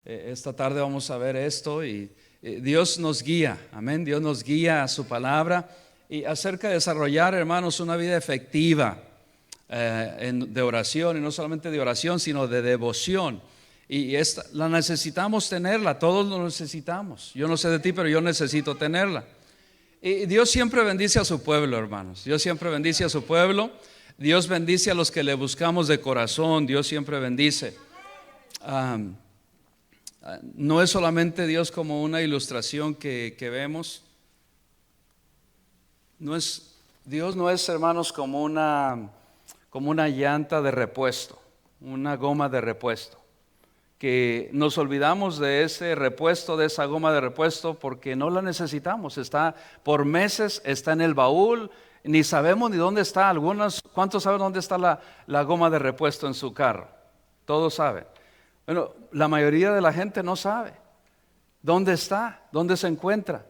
Esta tarde vamos a ver esto y Dios nos guía, amén. Dios nos guía a su palabra y acerca de desarrollar, hermanos, una vida efectiva de oración, y no solamente de oración, sino de devoción. Y esta la necesitamos tenerla, todos lo necesitamos. Yo no sé de ti, pero yo necesito tenerla. Y Dios siempre bendice a su pueblo, hermanos. Dios siempre bendice a su pueblo. Dios bendice a los que le buscamos de corazón. Dios siempre bendice. No es solamente Dios como una ilustración que vemos. Dios no es, hermanos, como una llanta de repuesto, una goma de repuesto, que nos olvidamos de ese repuesto, de esa goma de repuesto, porque no la necesitamos. Está por meses, está en el baúl, ni sabemos ni dónde está. ¿Cuántos saben dónde está la goma de repuesto en su carro? Todos saben. Bueno, la mayoría de la gente no sabe dónde está, dónde se encuentra.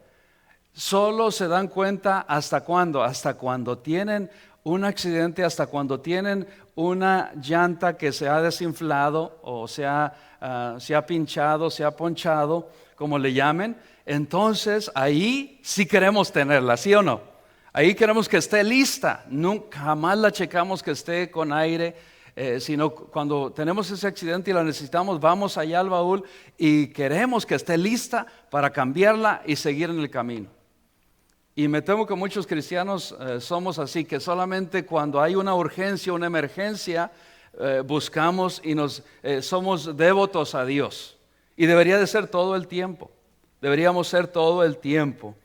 Solo se dan cuenta hasta cuando tienen un accidente, hasta cuando tienen una llanta que se ha desinflado o se ha pinchado, se ha ponchado, como le llamen. Entonces ahí sí queremos tenerla, ¿sí o no? Ahí queremos que esté lista. Nunca, jamás la checamos que esté con aire. Sino cuando tenemos ese accidente y la necesitamos, vamos allá al baúl y queremos que esté lista para cambiarla y seguir en el camino. Y me temo que muchos cristianos somos así, que solamente cuando hay una urgencia, una emergencia, buscamos y somos devotos a Dios. Y debería de ser todo el tiempo, deberíamos ser todo el tiempo.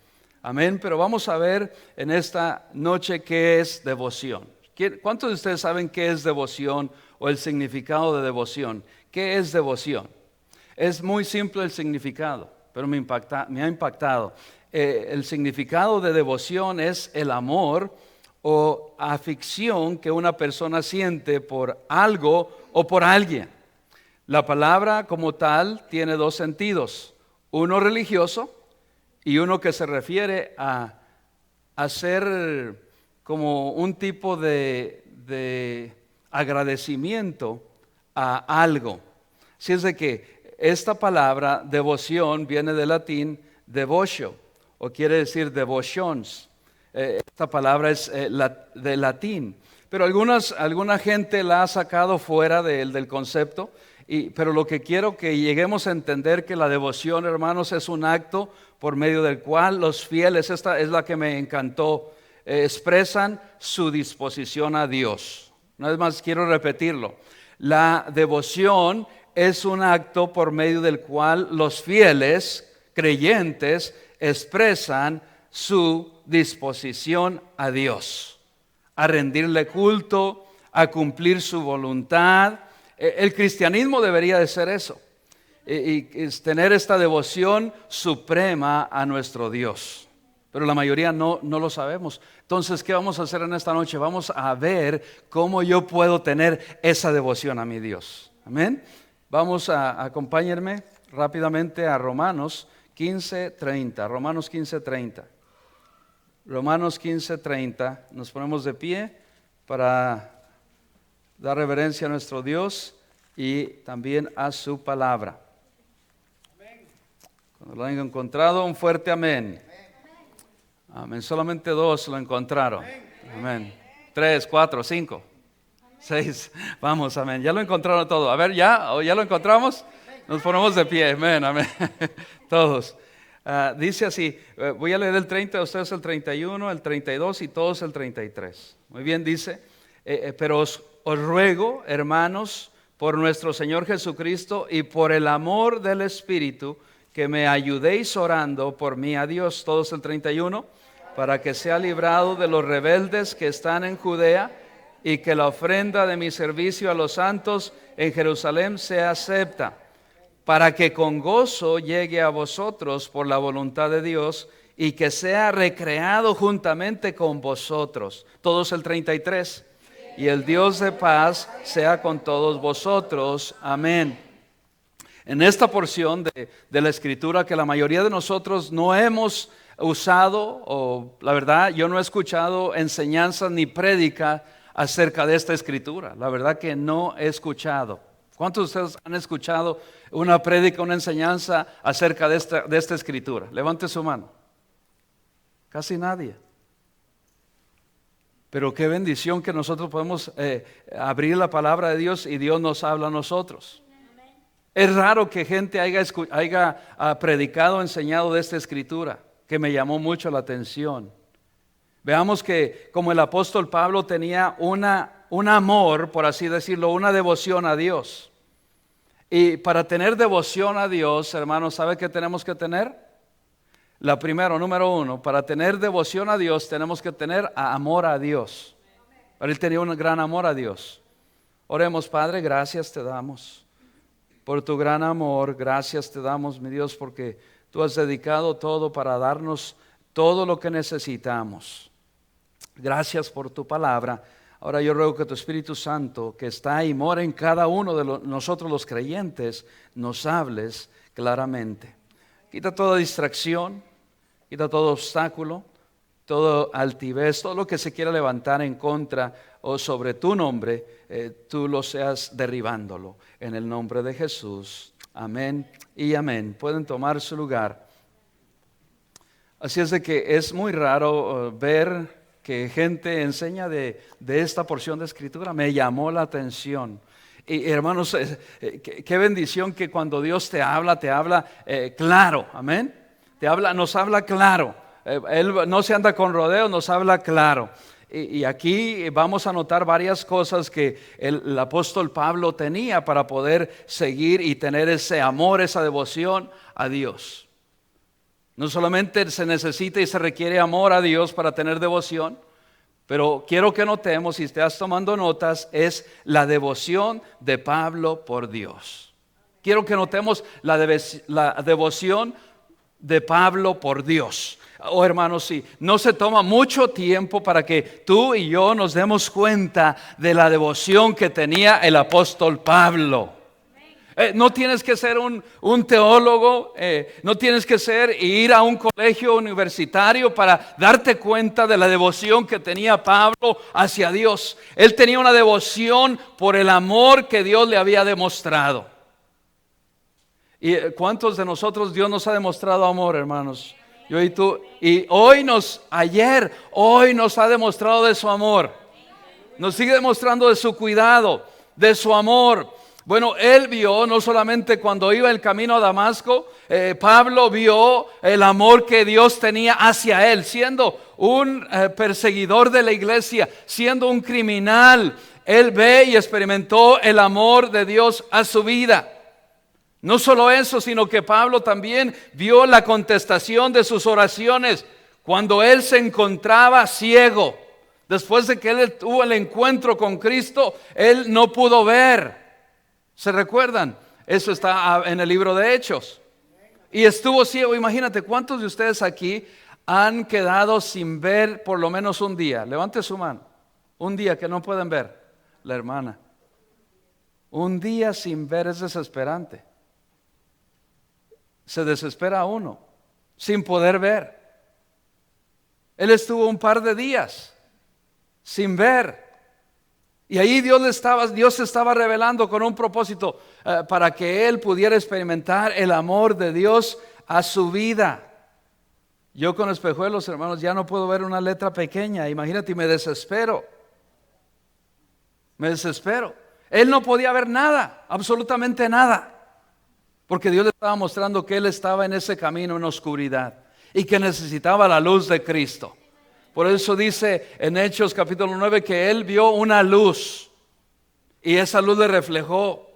Amén, pero vamos a ver en esta noche qué es devoción. ¿Cuántos de ustedes saben qué es devoción o el significado de devoción? ¿Qué es devoción? Es muy simple el significado, pero me ha impactado. El significado de devoción es el amor o afición que una persona siente por algo o por alguien. La palabra como tal tiene dos sentidos, uno religioso y uno que se refiere a ser como un tipo de agradecimiento a algo. Así es de que esta palabra devoción viene del latín devotio, o quiere decir devotions. Esta palabra es de latín, pero alguna gente la ha sacado fuera del concepto. Pero lo que quiero que lleguemos a entender que la devoción, hermanos, es un acto por medio del cual los fieles, esta es la que me encantó, expresan su disposición a Dios. Una vez más quiero repetirlo. La devoción es un acto por medio del cual los fieles creyentes expresan su disposición a Dios, a rendirle culto, a cumplir su voluntad. El cristianismo debería de ser eso, y es tener esta devoción suprema a nuestro Dios. Pero la mayoría no lo sabemos. Entonces, ¿qué vamos a hacer en esta noche? Vamos a ver cómo yo puedo tener esa devoción a mi Dios. Amén. Acompáñenme rápidamente a Romanos 15:30. Romanos 15:30. Romanos 15:30. Nos ponemos de pie para dar reverencia a nuestro Dios y también a su palabra. Cuando lo hayan encontrado, un fuerte amén. Amén. Solamente dos lo encontraron. Amén. 3, 4, 5, 6. Vamos, amén. Ya lo encontraron todo. A ver, ¿ya lo encontramos? Nos ponemos de pie. Amén, amén. Todos. Dice así, voy a leer el 30, ustedes el 31, el 32 y todos el 33. Muy bien, dice, pero os ruego, hermanos, por nuestro Señor Jesucristo y por el amor del Espíritu, que me ayudéis orando por mí a Dios, todos el 31, para que sea librado de los rebeldes que están en Judea y que la ofrenda de mi servicio a los santos en Jerusalén sea acepta, para que con gozo llegue a vosotros por la voluntad de Dios y que sea recreado juntamente con vosotros, todos el 33. Y el Dios de paz sea con todos vosotros. Amén. En esta porción de la Escritura que la mayoría de nosotros no hemos usado, o la verdad yo no he escuchado enseñanzas ni prédica acerca de esta Escritura. La verdad que no he escuchado. ¿Cuántos de ustedes han escuchado una prédica, una enseñanza acerca de esta escritura? Levante su mano. Casi nadie. Pero qué bendición que nosotros podemos abrir la palabra de Dios y Dios nos habla a nosotros. Es raro que gente haya predicado o enseñado de esta escritura, que me llamó mucho la atención. Veamos que como el apóstol Pablo tenía un amor, por así decirlo, una devoción a Dios. Y para tener devoción a Dios, hermanos, ¿sabe qué tenemos que tener? Número uno, para tener devoción a Dios tenemos que tener amor a Dios. Él tenía un gran amor a Dios. Oremos, Padre, gracias te damos por tu gran amor. Gracias te damos, mi Dios, porque tú has dedicado todo para darnos todo lo que necesitamos. Gracias por tu palabra. Ahora yo ruego que tu Espíritu Santo, que está y mora en cada uno de nosotros los creyentes, nos hables claramente. Quita toda distracción, quita todo obstáculo, todo altivez, todo lo que se quiera levantar en contra o sobre tu nombre, tú lo seas derribándolo. En el nombre de Jesús. Amén y amén. Pueden tomar su lugar. Así es de que es muy raro ver que gente enseña de esta porción de escritura. Me llamó la atención. Y hermanos, qué bendición que cuando Dios te habla claro, amén. Nos habla claro. Él no se anda con rodeos, nos habla claro. Y aquí vamos a notar varias cosas que el apóstol Pablo tenía para poder seguir y tener ese amor, esa devoción a Dios. No solamente se necesita y se requiere amor a Dios para tener devoción, pero quiero que notemos, si estás tomando notas, es la devoción de Pablo por Dios. Quiero que notemos la devoción de Pablo por Dios. Oh, hermanos, sí, no se toma mucho tiempo para que tú y yo nos demos cuenta de la devoción que tenía el apóstol Pablo. No tienes que ser un teólogo, no tienes que ir a un colegio universitario para darte cuenta de la devoción que tenía Pablo hacia Dios. Él tenía una devoción por el amor que Dios le había demostrado. ¿Y cuántos de nosotros Dios nos ha demostrado amor, hermanos? Yo y tú. Y hoy nos ha demostrado de su amor. Nos sigue demostrando de su cuidado, de su amor. Bueno, él vio, no solamente cuando iba el camino a Damasco, Pablo vio el amor que Dios tenía hacia él, siendo un perseguidor de la iglesia, siendo un criminal. Él ve y experimentó el amor de Dios a su vida. No solo eso, sino que Pablo también vio la contestación de sus oraciones cuando él se encontraba ciego. Después de que él tuvo el encuentro con Cristo, él no pudo ver. ¿Se recuerdan? Eso está en el libro de Hechos. Y estuvo ciego. Imagínate, ¿cuántos de ustedes aquí han quedado sin ver por lo menos un día? Levante su mano. Un día que no pueden ver. La hermana. Un día sin ver es desesperante. Se desespera uno sin poder ver. Él estuvo un par de días sin ver. Y ahí Dios se estaba revelando con un propósito para que él pudiera experimentar el amor de Dios a su vida. Yo con espejuelos, hermanos, ya no puedo ver una letra pequeña. Imagínate, y me desespero. Él no podía ver nada, absolutamente nada. Porque Dios le estaba mostrando que él estaba en ese camino en oscuridad y que necesitaba la luz de Cristo. Por eso dice en Hechos capítulo 9 que él vio una luz y esa luz le reflejó.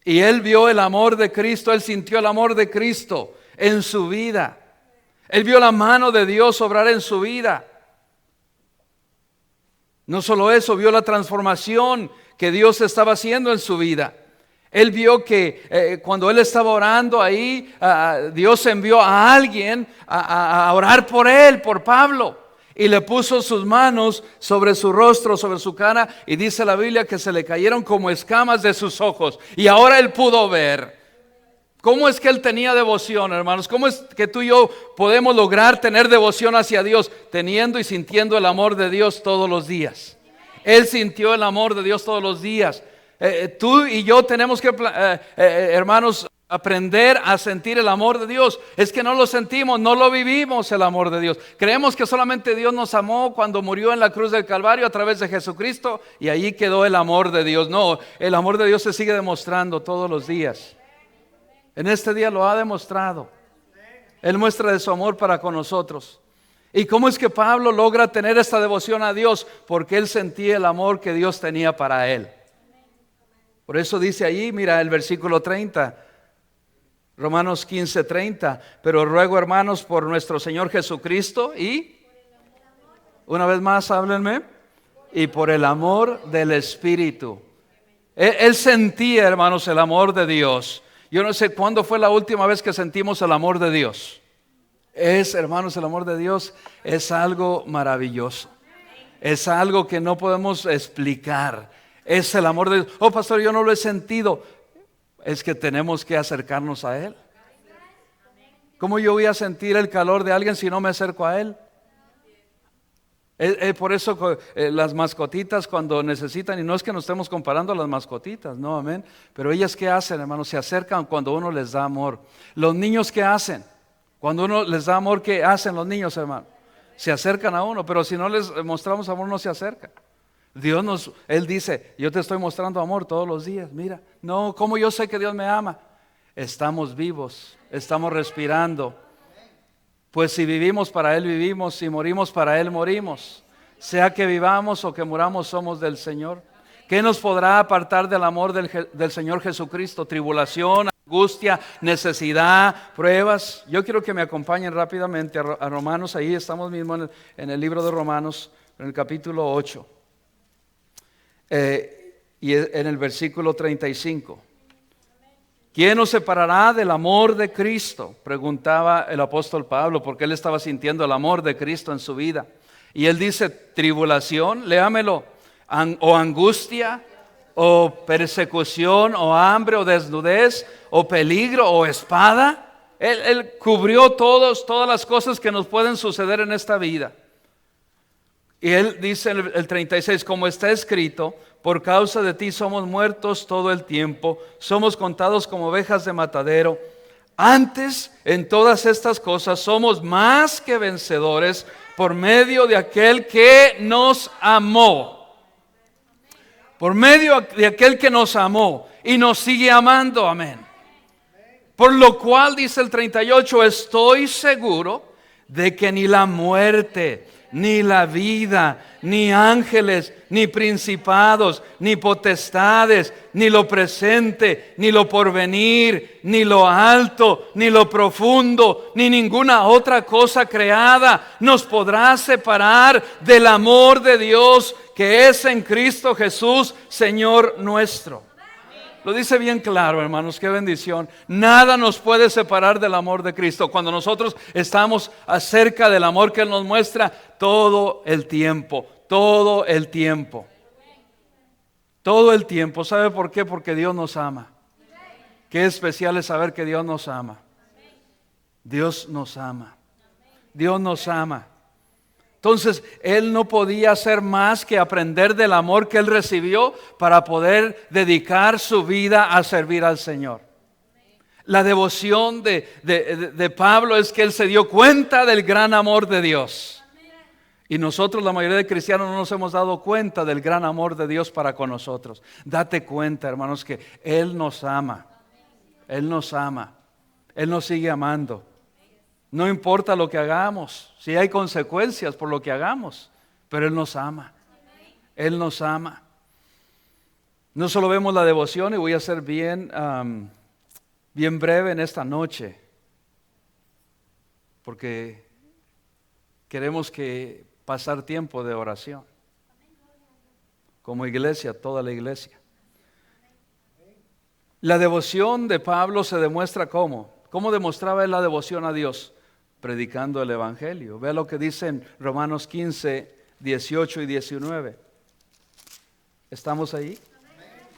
Y él vio el amor de Cristo, él sintió el amor de Cristo en su vida. Él vio la mano de Dios obrar en su vida. No solo eso, vio la transformación que Dios estaba haciendo en su vida. Él vio que cuando él estaba orando ahí, Dios envió a alguien a orar por él, por Pablo. Y le puso sus manos sobre su rostro, sobre su cara. Y dice la Biblia que se le cayeron como escamas de sus ojos. Y ahora él pudo ver. ¿Cómo es que él tenía devoción, hermanos? ¿Cómo es que tú y yo podemos lograr tener devoción hacia Dios? Teniendo y sintiendo el amor de Dios todos los días. Él sintió el amor de Dios todos los días. Tú y yo tenemos que, hermanos, aprender a sentir el amor de Dios. Es que no lo sentimos, no lo vivimos el amor de Dios. Creemos que solamente Dios nos amó cuando murió en la cruz del Calvario a través de Jesucristo y allí quedó el amor de Dios. No, el amor de Dios se sigue demostrando todos los días. En este día lo ha demostrado. Él muestra de su amor para con nosotros. ¿Y cómo es que Pablo logra tener esta devoción a Dios? Porque él sentía el amor que Dios tenía para él. Por eso dice allí, mira el versículo 30. Romanos 15:30, pero ruego, hermanos, por nuestro Señor Jesucristo y, una vez más, háblenme, y por el amor del Espíritu. Él sentía, hermanos, el amor de Dios. Yo no sé cuándo fue la última vez que sentimos el amor de Dios. Hermanos, el amor de Dios es algo maravilloso. Es algo que no podemos explicar. Es el amor de Dios. Oh, pastor, yo no lo he sentido. Es que tenemos que acercarnos a Él. ¿Cómo yo voy a sentir el calor de alguien si no me acerco a Él? Por eso las mascotitas cuando necesitan, y no es que nos estemos comparando a las mascotitas, no, amén. Pero ellas ¿qué hacen, hermanos? Se acercan cuando uno les da amor. Los niños ¿qué hacen? Cuando uno les da amor, ¿qué hacen los niños, hermano? Se acercan a uno, pero si no les mostramos amor no se acercan. Él dice, yo te estoy mostrando amor todos los días, mira. No, ¿cómo yo sé que Dios me ama? Estamos vivos, estamos respirando. Pues si vivimos para Él vivimos, si morimos para Él morimos. Sea que vivamos o que muramos somos del Señor. ¿Qué nos podrá apartar del amor del Señor Jesucristo? Tribulación, angustia, necesidad, pruebas. Yo quiero que me acompañen rápidamente a Romanos, ahí estamos mismo en el libro de Romanos, en el capítulo 8. Y en el versículo 35. ¿Quién nos separará del amor de Cristo? Preguntaba el apóstol Pablo, porque él estaba sintiendo el amor de Cristo en su vida. Y él dice, tribulación, léamelo, o angustia, o persecución, o hambre, o desnudez, o peligro, o espada. Él cubrió todas las cosas que nos pueden suceder en esta vida. Y él dice en el 36, como está escrito, por causa de ti somos muertos todo el tiempo, somos contados como ovejas de matadero. Antes, en todas estas cosas, somos más que vencedores por medio de aquel que nos amó. Por medio de aquel que nos amó y nos sigue amando, amén. Por lo cual, dice el 38, estoy seguro de que ni la muerte, ni la vida, ni ángeles, ni principados, ni potestades, ni lo presente, ni lo porvenir, ni lo alto, ni lo profundo, ni ninguna otra cosa creada nos podrá separar del amor de Dios que es en Cristo Jesús, Señor nuestro. Lo dice bien claro, hermanos, qué bendición. Nada nos puede separar del amor de Cristo. Cuando nosotros estamos acerca del amor que Él nos muestra todo el tiempo, todo el tiempo. Todo el tiempo. ¿Sabe por qué? Porque Dios nos ama. Qué especial es saber que Dios nos ama. Dios nos ama. Dios nos ama. Entonces, él no podía hacer más que aprender del amor que él recibió para poder dedicar su vida a servir al Señor. La devoción de Pablo es que él se dio cuenta del gran amor de Dios. Y nosotros, la mayoría de cristianos, no nos hemos dado cuenta del gran amor de Dios para con nosotros. Date cuenta, hermanos, que Él nos ama. Él nos ama. Él nos sigue amando. No importa lo que hagamos, si hay consecuencias por lo que hagamos, pero Él nos ama. Él nos ama. No solo vemos la devoción, y voy a ser bien breve en esta noche, porque queremos que pasar tiempo de oración, como iglesia, toda la iglesia. La devoción de Pablo se demuestra ¿cómo? ¿Cómo demostraba él la devoción a Dios? Predicando el Evangelio. Vea lo que dicen Romanos 15, 18 y 19. ¿Estamos ahí?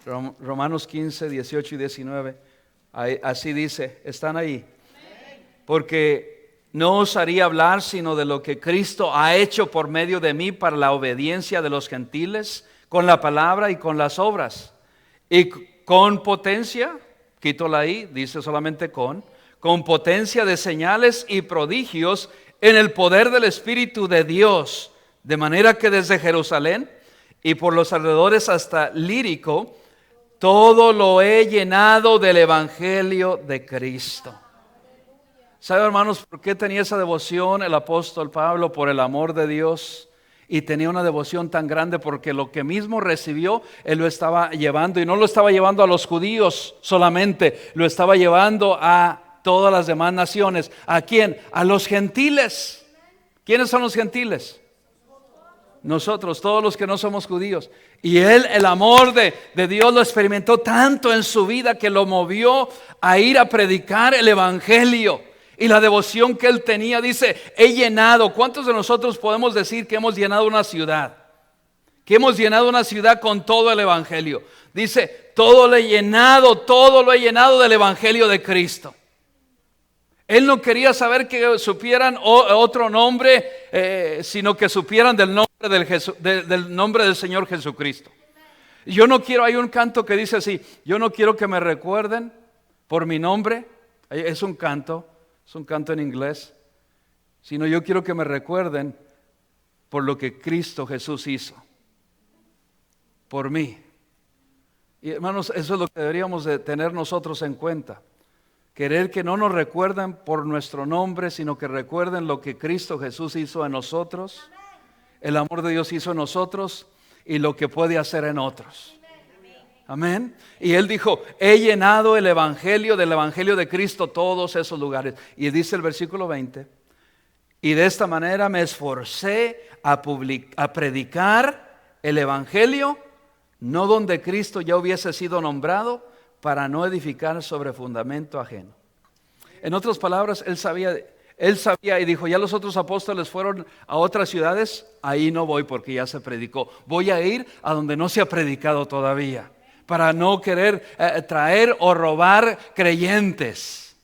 Romanos 15, 18 y 19. Así dice, ¿están ahí? Porque no os haría hablar sino de lo que Cristo ha hecho por medio de mí para la obediencia de los gentiles, con la palabra y con las obras. Y con potencia, quito la I, dice solamente con potencia de señales y prodigios en el poder del Espíritu de Dios, de manera que desde Jerusalén y por los alrededores hasta Lírico, todo lo he llenado del Evangelio de Cristo. ¿Sabe, hermanos, por qué tenía esa devoción el apóstol Pablo? Por el amor de Dios. Y tenía una devoción tan grande porque lo que mismo recibió, él lo estaba llevando. Y no lo estaba llevando a los judíos solamente, lo estaba llevando a todas las demás naciones. ¿A quién? A los gentiles. ¿Quiénes son los gentiles? Nosotros, todos los que no somos judíos. Y él, el amor de Dios lo experimentó tanto en su vida que lo movió a ir a predicar el Evangelio. Y la devoción que él tenía, dice, he llenado. ¿Cuántos de nosotros podemos decir que hemos llenado una ciudad? Que hemos llenado una ciudad con todo el Evangelio. Dice, todo lo he llenado del Evangelio de Cristo. Él no quería saber que supieran otro nombre, sino que supieran del nombre del Señor Jesucristo. Yo no quiero, hay un canto que dice así, yo no quiero que me recuerden por mi nombre. Es un canto en inglés, sino yo quiero que me recuerden por lo que Cristo Jesús hizo por mí. Y hermanos, eso es lo que deberíamos de tener nosotros en cuenta. Querer que no nos recuerden por nuestro nombre, sino que recuerden lo que Cristo Jesús hizo en nosotros, el amor de Dios hizo en nosotros y lo que puede hacer en otros. Amén. Y él dijo, he llenado del Evangelio de Cristo todos esos lugares. Y dice el versículo 20, y de esta manera me esforcé a predicar el Evangelio, no donde Cristo ya hubiese sido nombrado, para no edificar sobre fundamento ajeno. En otras palabras, él sabía y dijo, ya los otros apóstoles fueron a otras ciudades, ahí no voy porque ya se predicó. Voy a ir a donde no se ha predicado todavía, para no querer traer o robar creyentes.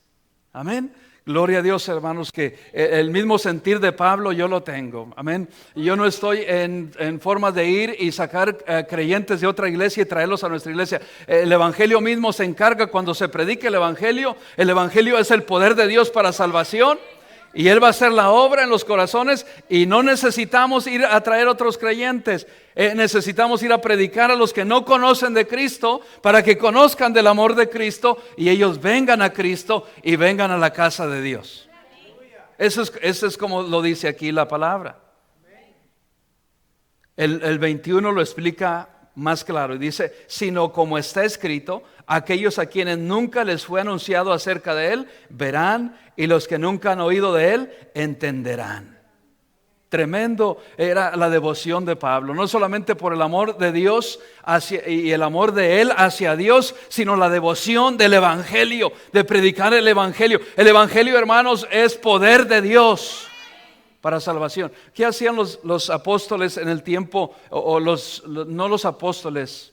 Amén. Gloria a Dios, hermanos, que el mismo sentir de Pablo yo lo tengo. Amén. Y yo no estoy en forma de ir y sacar creyentes de otra iglesia y traerlos a nuestra iglesia. El Evangelio mismo se encarga cuando se predica el Evangelio. El Evangelio es el poder de Dios para salvación. Y Él va a hacer la obra en los corazones y no necesitamos ir a traer otros creyentes. Necesitamos ir a predicar a los que no conocen de Cristo para que conozcan del amor de Cristo y ellos vengan a Cristo y vengan a la casa de Dios. Eso es como lo dice aquí la palabra. El 21 lo explica más claro y dice, sino como está escrito, aquellos a quienes nunca les fue anunciado acerca de Él, verán, y los que nunca han oído de Él, entenderán. Tremendo era la devoción de Pablo, no solamente por el amor de Dios y el amor de Él hacia Dios, sino la devoción del Evangelio, de predicar el Evangelio. El Evangelio, hermanos, es poder de Dios para salvación. ¿Qué hacían los apóstoles en el tiempo? No los apóstoles,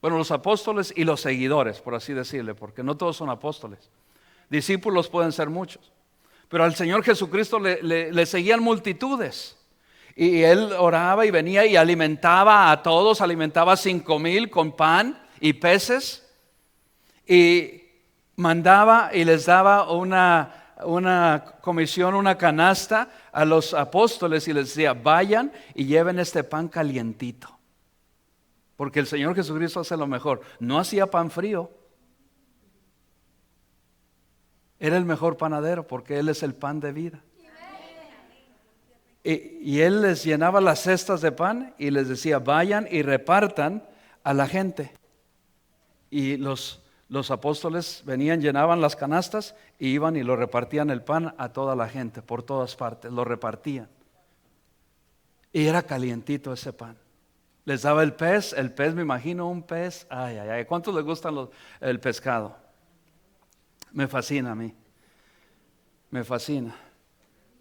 bueno, los apóstoles y los seguidores, por así decirle, porque no todos son apóstoles. Discípulos pueden ser muchos, pero al Señor Jesucristo le seguían multitudes. Y Él oraba y venía y alimentaba a todos, alimentaba 5,000 con pan y peces. Y mandaba y les daba una comisión, una canasta a los apóstoles y les decía, vayan y lleven este pan calientito. Porque el Señor Jesucristo hace lo mejor. No hacía pan frío. Era el mejor panadero porque Él es el pan de vida. Y Él les llenaba las cestas de pan y les decía, vayan y repartan a la gente. Y los apóstoles venían, llenaban las canastas y iban y lo repartían el pan a toda la gente, por todas partes, lo repartían. Y era calientito ese pan. Les daba el pez me imagino un pez, ay, ¿cuántos les gustan el pescado? Me fascina a mí, me fascina.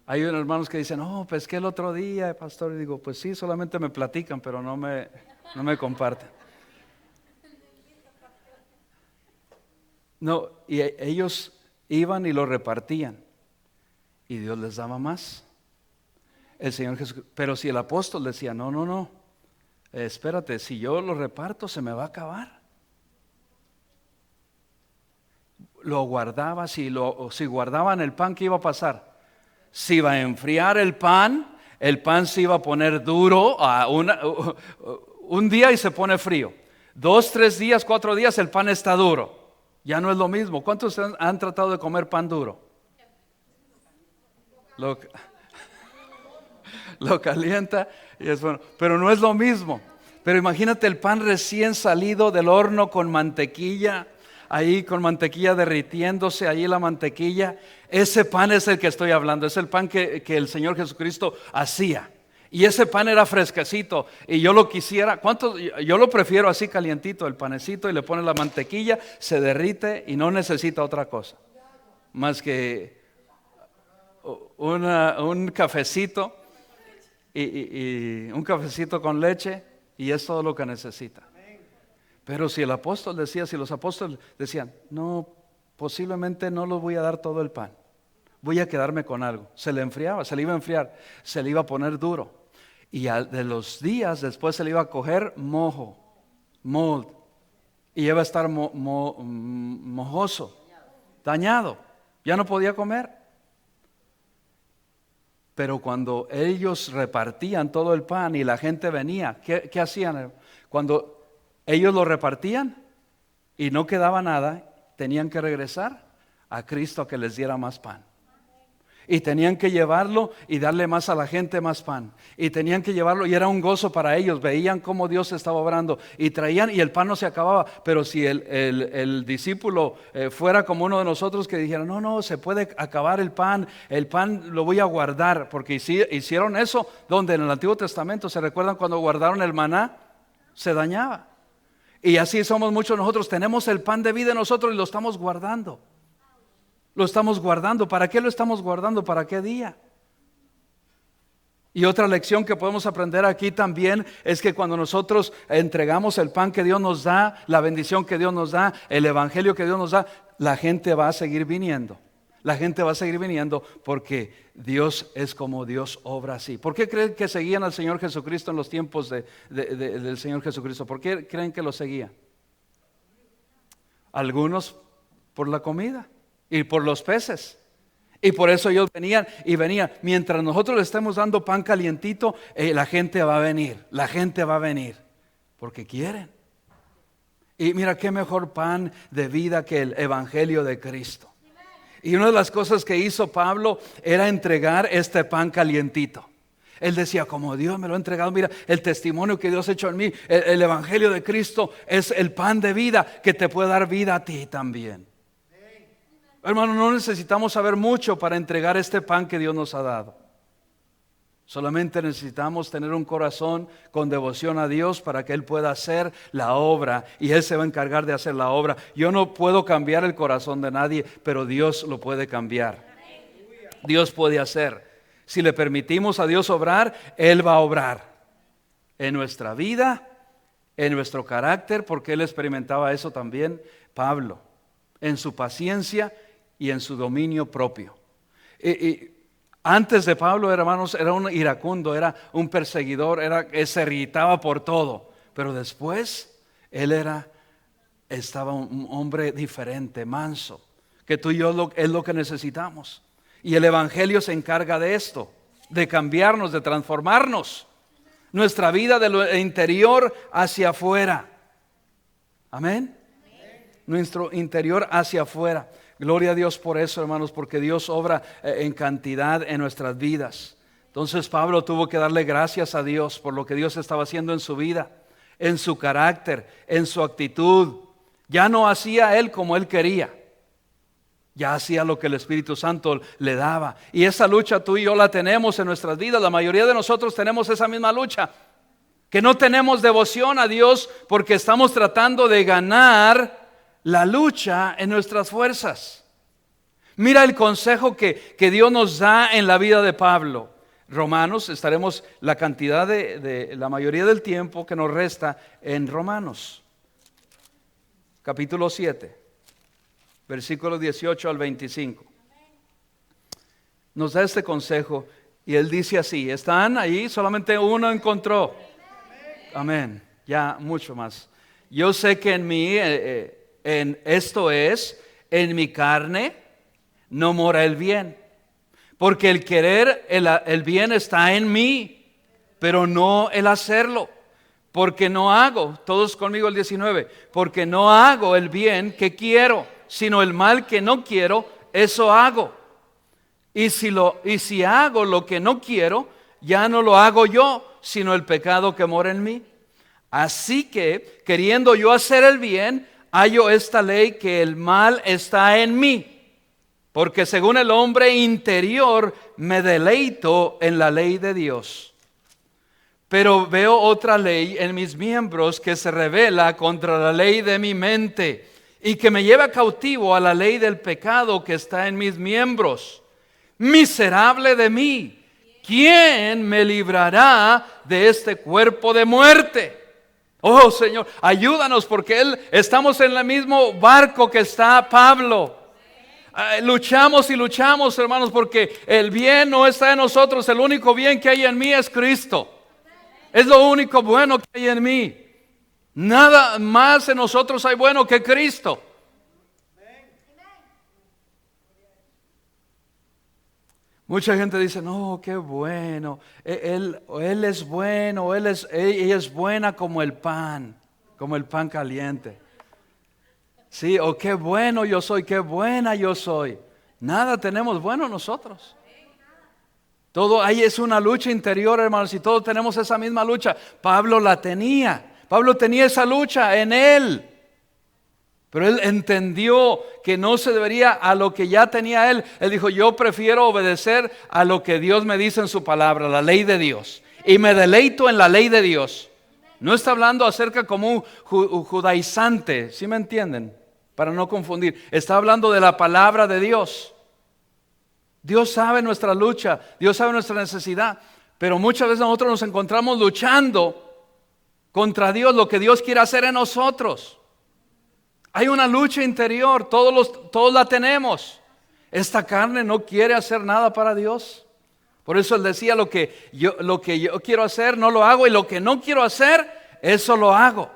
Hay unos hermanos que dicen, pesqué el otro día, pastor, y digo, pues sí, solamente me platican, pero no me comparten. No, y ellos iban y lo repartían y Dios les daba más. El Señor Jesús, pero si el apóstol decía, no, espérate, si yo lo reparto se me va a acabar. lo guardaba, si guardaban el pan, ¿qué iba a pasar? Se iba a enfriar el pan se iba a poner duro un día y se pone frío. 2, 3 días, 4 días el pan está duro. Ya no es lo mismo. ¿Cuántos han tratado de comer pan duro? Lo calienta y es bueno, pero no es lo mismo. Pero imagínate el pan recién salido del horno con mantequilla, ahí con mantequilla derritiéndose, ahí la mantequilla. Ese pan es el que estoy hablando, es el pan que el Señor Jesucristo hacía. Y ese pan era fresquecito y yo lo quisiera, yo lo prefiero así calientito, el panecito, y le pones la mantequilla, se derrite y no necesita otra cosa más que un cafecito y un cafecito con leche, y es todo lo que necesita. Pero si los apóstoles decían, no, posiblemente no les voy a dar todo el pan, voy a quedarme con algo, se le enfriaba, se le iba a enfriar, se le iba a poner duro. Y de los días después se le iba a coger mold, y iba a estar mojoso, dañado, ya no podía comer. Pero cuando ellos repartían todo el pan y la gente venía, ¿qué hacían? Cuando ellos lo repartían y no quedaba nada, tenían que regresar a Cristo a que les diera más pan. Y tenían que llevarlo y darle más a la gente, más pan. Y tenían que llevarlo y era un gozo para ellos. Veían cómo Dios estaba obrando y traían, y el pan no se acababa. Pero si el discípulo fuera como uno de nosotros que dijera, no, se puede acabar el pan lo voy a guardar. Porque hicieron eso, donde en el Antiguo Testamento, ¿se recuerdan cuando guardaron el maná? Se dañaba. Y así somos muchos nosotros, tenemos el pan de vida en nosotros y lo estamos guardando. Lo estamos guardando. ¿Para qué lo estamos guardando? ¿Para qué día? Y otra lección que podemos aprender aquí también es que cuando nosotros entregamos el pan que Dios nos da, la bendición que Dios nos da, el evangelio que Dios nos da, la gente va a seguir viniendo. La gente va a seguir viniendo porque Dios es como Dios obra así. ¿Por qué creen que seguían al Señor Jesucristo en los tiempos del Señor Jesucristo? ¿Por qué creen que lo seguían? Algunos por la comida y por los peces. Y por eso ellos venían. Mientras nosotros le estemos dando pan calientito, la gente va a venir. La gente va a venir porque quieren. Y mira qué mejor pan de vida que el evangelio de Cristo. Y una de las cosas que hizo Pablo era entregar este pan calientito. Él decía, como Dios me lo ha entregado, mira el testimonio que Dios ha hecho en mí, el evangelio de Cristo es el pan de vida que te puede dar vida a ti también. Hermano, no necesitamos saber mucho para entregar este pan que Dios nos ha dado. Solamente necesitamos tener un corazón con devoción a Dios para que Él pueda hacer la obra, y Él se va a encargar de hacer la obra. Yo no puedo cambiar el corazón de nadie, pero Dios lo puede cambiar. Dios puede hacer. Si le permitimos a Dios obrar, Él va a obrar en nuestra vida, en nuestro carácter, porque Él experimentaba eso también, Pablo, en su paciencia y en su dominio propio. Antes de Pablo, hermanos, era un iracundo, era un perseguidor, se irritaba por todo. Pero después, estaba un hombre diferente, manso, que tú y yo es lo que necesitamos. Y el evangelio se encarga de esto, de cambiarnos, de transformarnos. Nuestra vida de lo interior hacia afuera. Amén. Nuestro interior hacia afuera. Gloria a Dios por eso, hermanos, porque Dios obra en cantidad en nuestras vidas. Entonces Pablo tuvo que darle gracias a Dios por lo que Dios estaba haciendo en su vida, en su carácter, en su actitud. Ya no hacía él como él quería, ya hacía lo que el Espíritu Santo le daba. Y esa lucha tú y yo la tenemos en nuestras vidas. La mayoría de nosotros tenemos esa misma lucha, que no tenemos devoción a Dios porque estamos tratando de ganar la lucha en nuestras fuerzas. Mira el consejo que Dios nos da en la vida de Pablo. Romanos, estaremos la cantidad de la mayoría del tiempo que nos resta en Romanos. Capítulo 7, versículos 18 al 25. Nos da este consejo y él dice así, ¿están ahí? Solamente uno encontró. Amén. Ya mucho más. Yo sé que en mí... en en mi carne no mora el bien, porque el querer el bien está en mí, pero no el hacerlo. Porque no hago, todos conmigo el 19, porque no hago el bien que quiero, sino el mal que no quiero, eso hago. Y si hago lo que no quiero, ya no lo hago yo, sino el pecado que mora en mí. Así que, queriendo yo hacer el bien, hallo esta ley, que el mal está en mí. Porque según el hombre interior me deleito en la ley de Dios. Pero veo otra ley en mis miembros que se rebela contra la ley de mi mente y que me lleva cautivo a la ley del pecado que está en mis miembros. Miserable de mí, ¿quién me librará de este cuerpo de muerte? Oh Señor, ayúdanos, porque estamos en el mismo barco que está Pablo. Luchamos y luchamos, hermanos, porque el bien no está en nosotros. El único bien que hay en mí es Cristo. Es lo único bueno que hay en mí. Nada más en nosotros hay bueno que Cristo. Mucha gente dice, no, qué bueno. Él es bueno, ella es buena como el pan caliente. Sí, o qué bueno yo soy, qué buena yo soy. Nada tenemos bueno nosotros. Todo ahí es una lucha interior, hermanos, y todos tenemos esa misma lucha. Pablo la tenía. Pablo tenía esa lucha en él. Pero él entendió que no se debería a lo que ya tenía él. Él dijo, yo prefiero obedecer a lo que Dios me dice en su palabra, la ley de Dios. Y me deleito en la ley de Dios. No está hablando acerca como un judaizante, ¿sí me entienden? Para no confundir. Está hablando de la palabra de Dios. Dios sabe nuestra lucha, Dios sabe nuestra necesidad, pero muchas veces nosotros nos encontramos luchando contra Dios, lo que Dios quiere hacer en nosotros. Hay una lucha interior, todos la tenemos. Esta carne no quiere hacer nada para Dios. Por eso Él decía, lo que yo quiero hacer no lo hago, y lo que no quiero hacer, eso lo hago.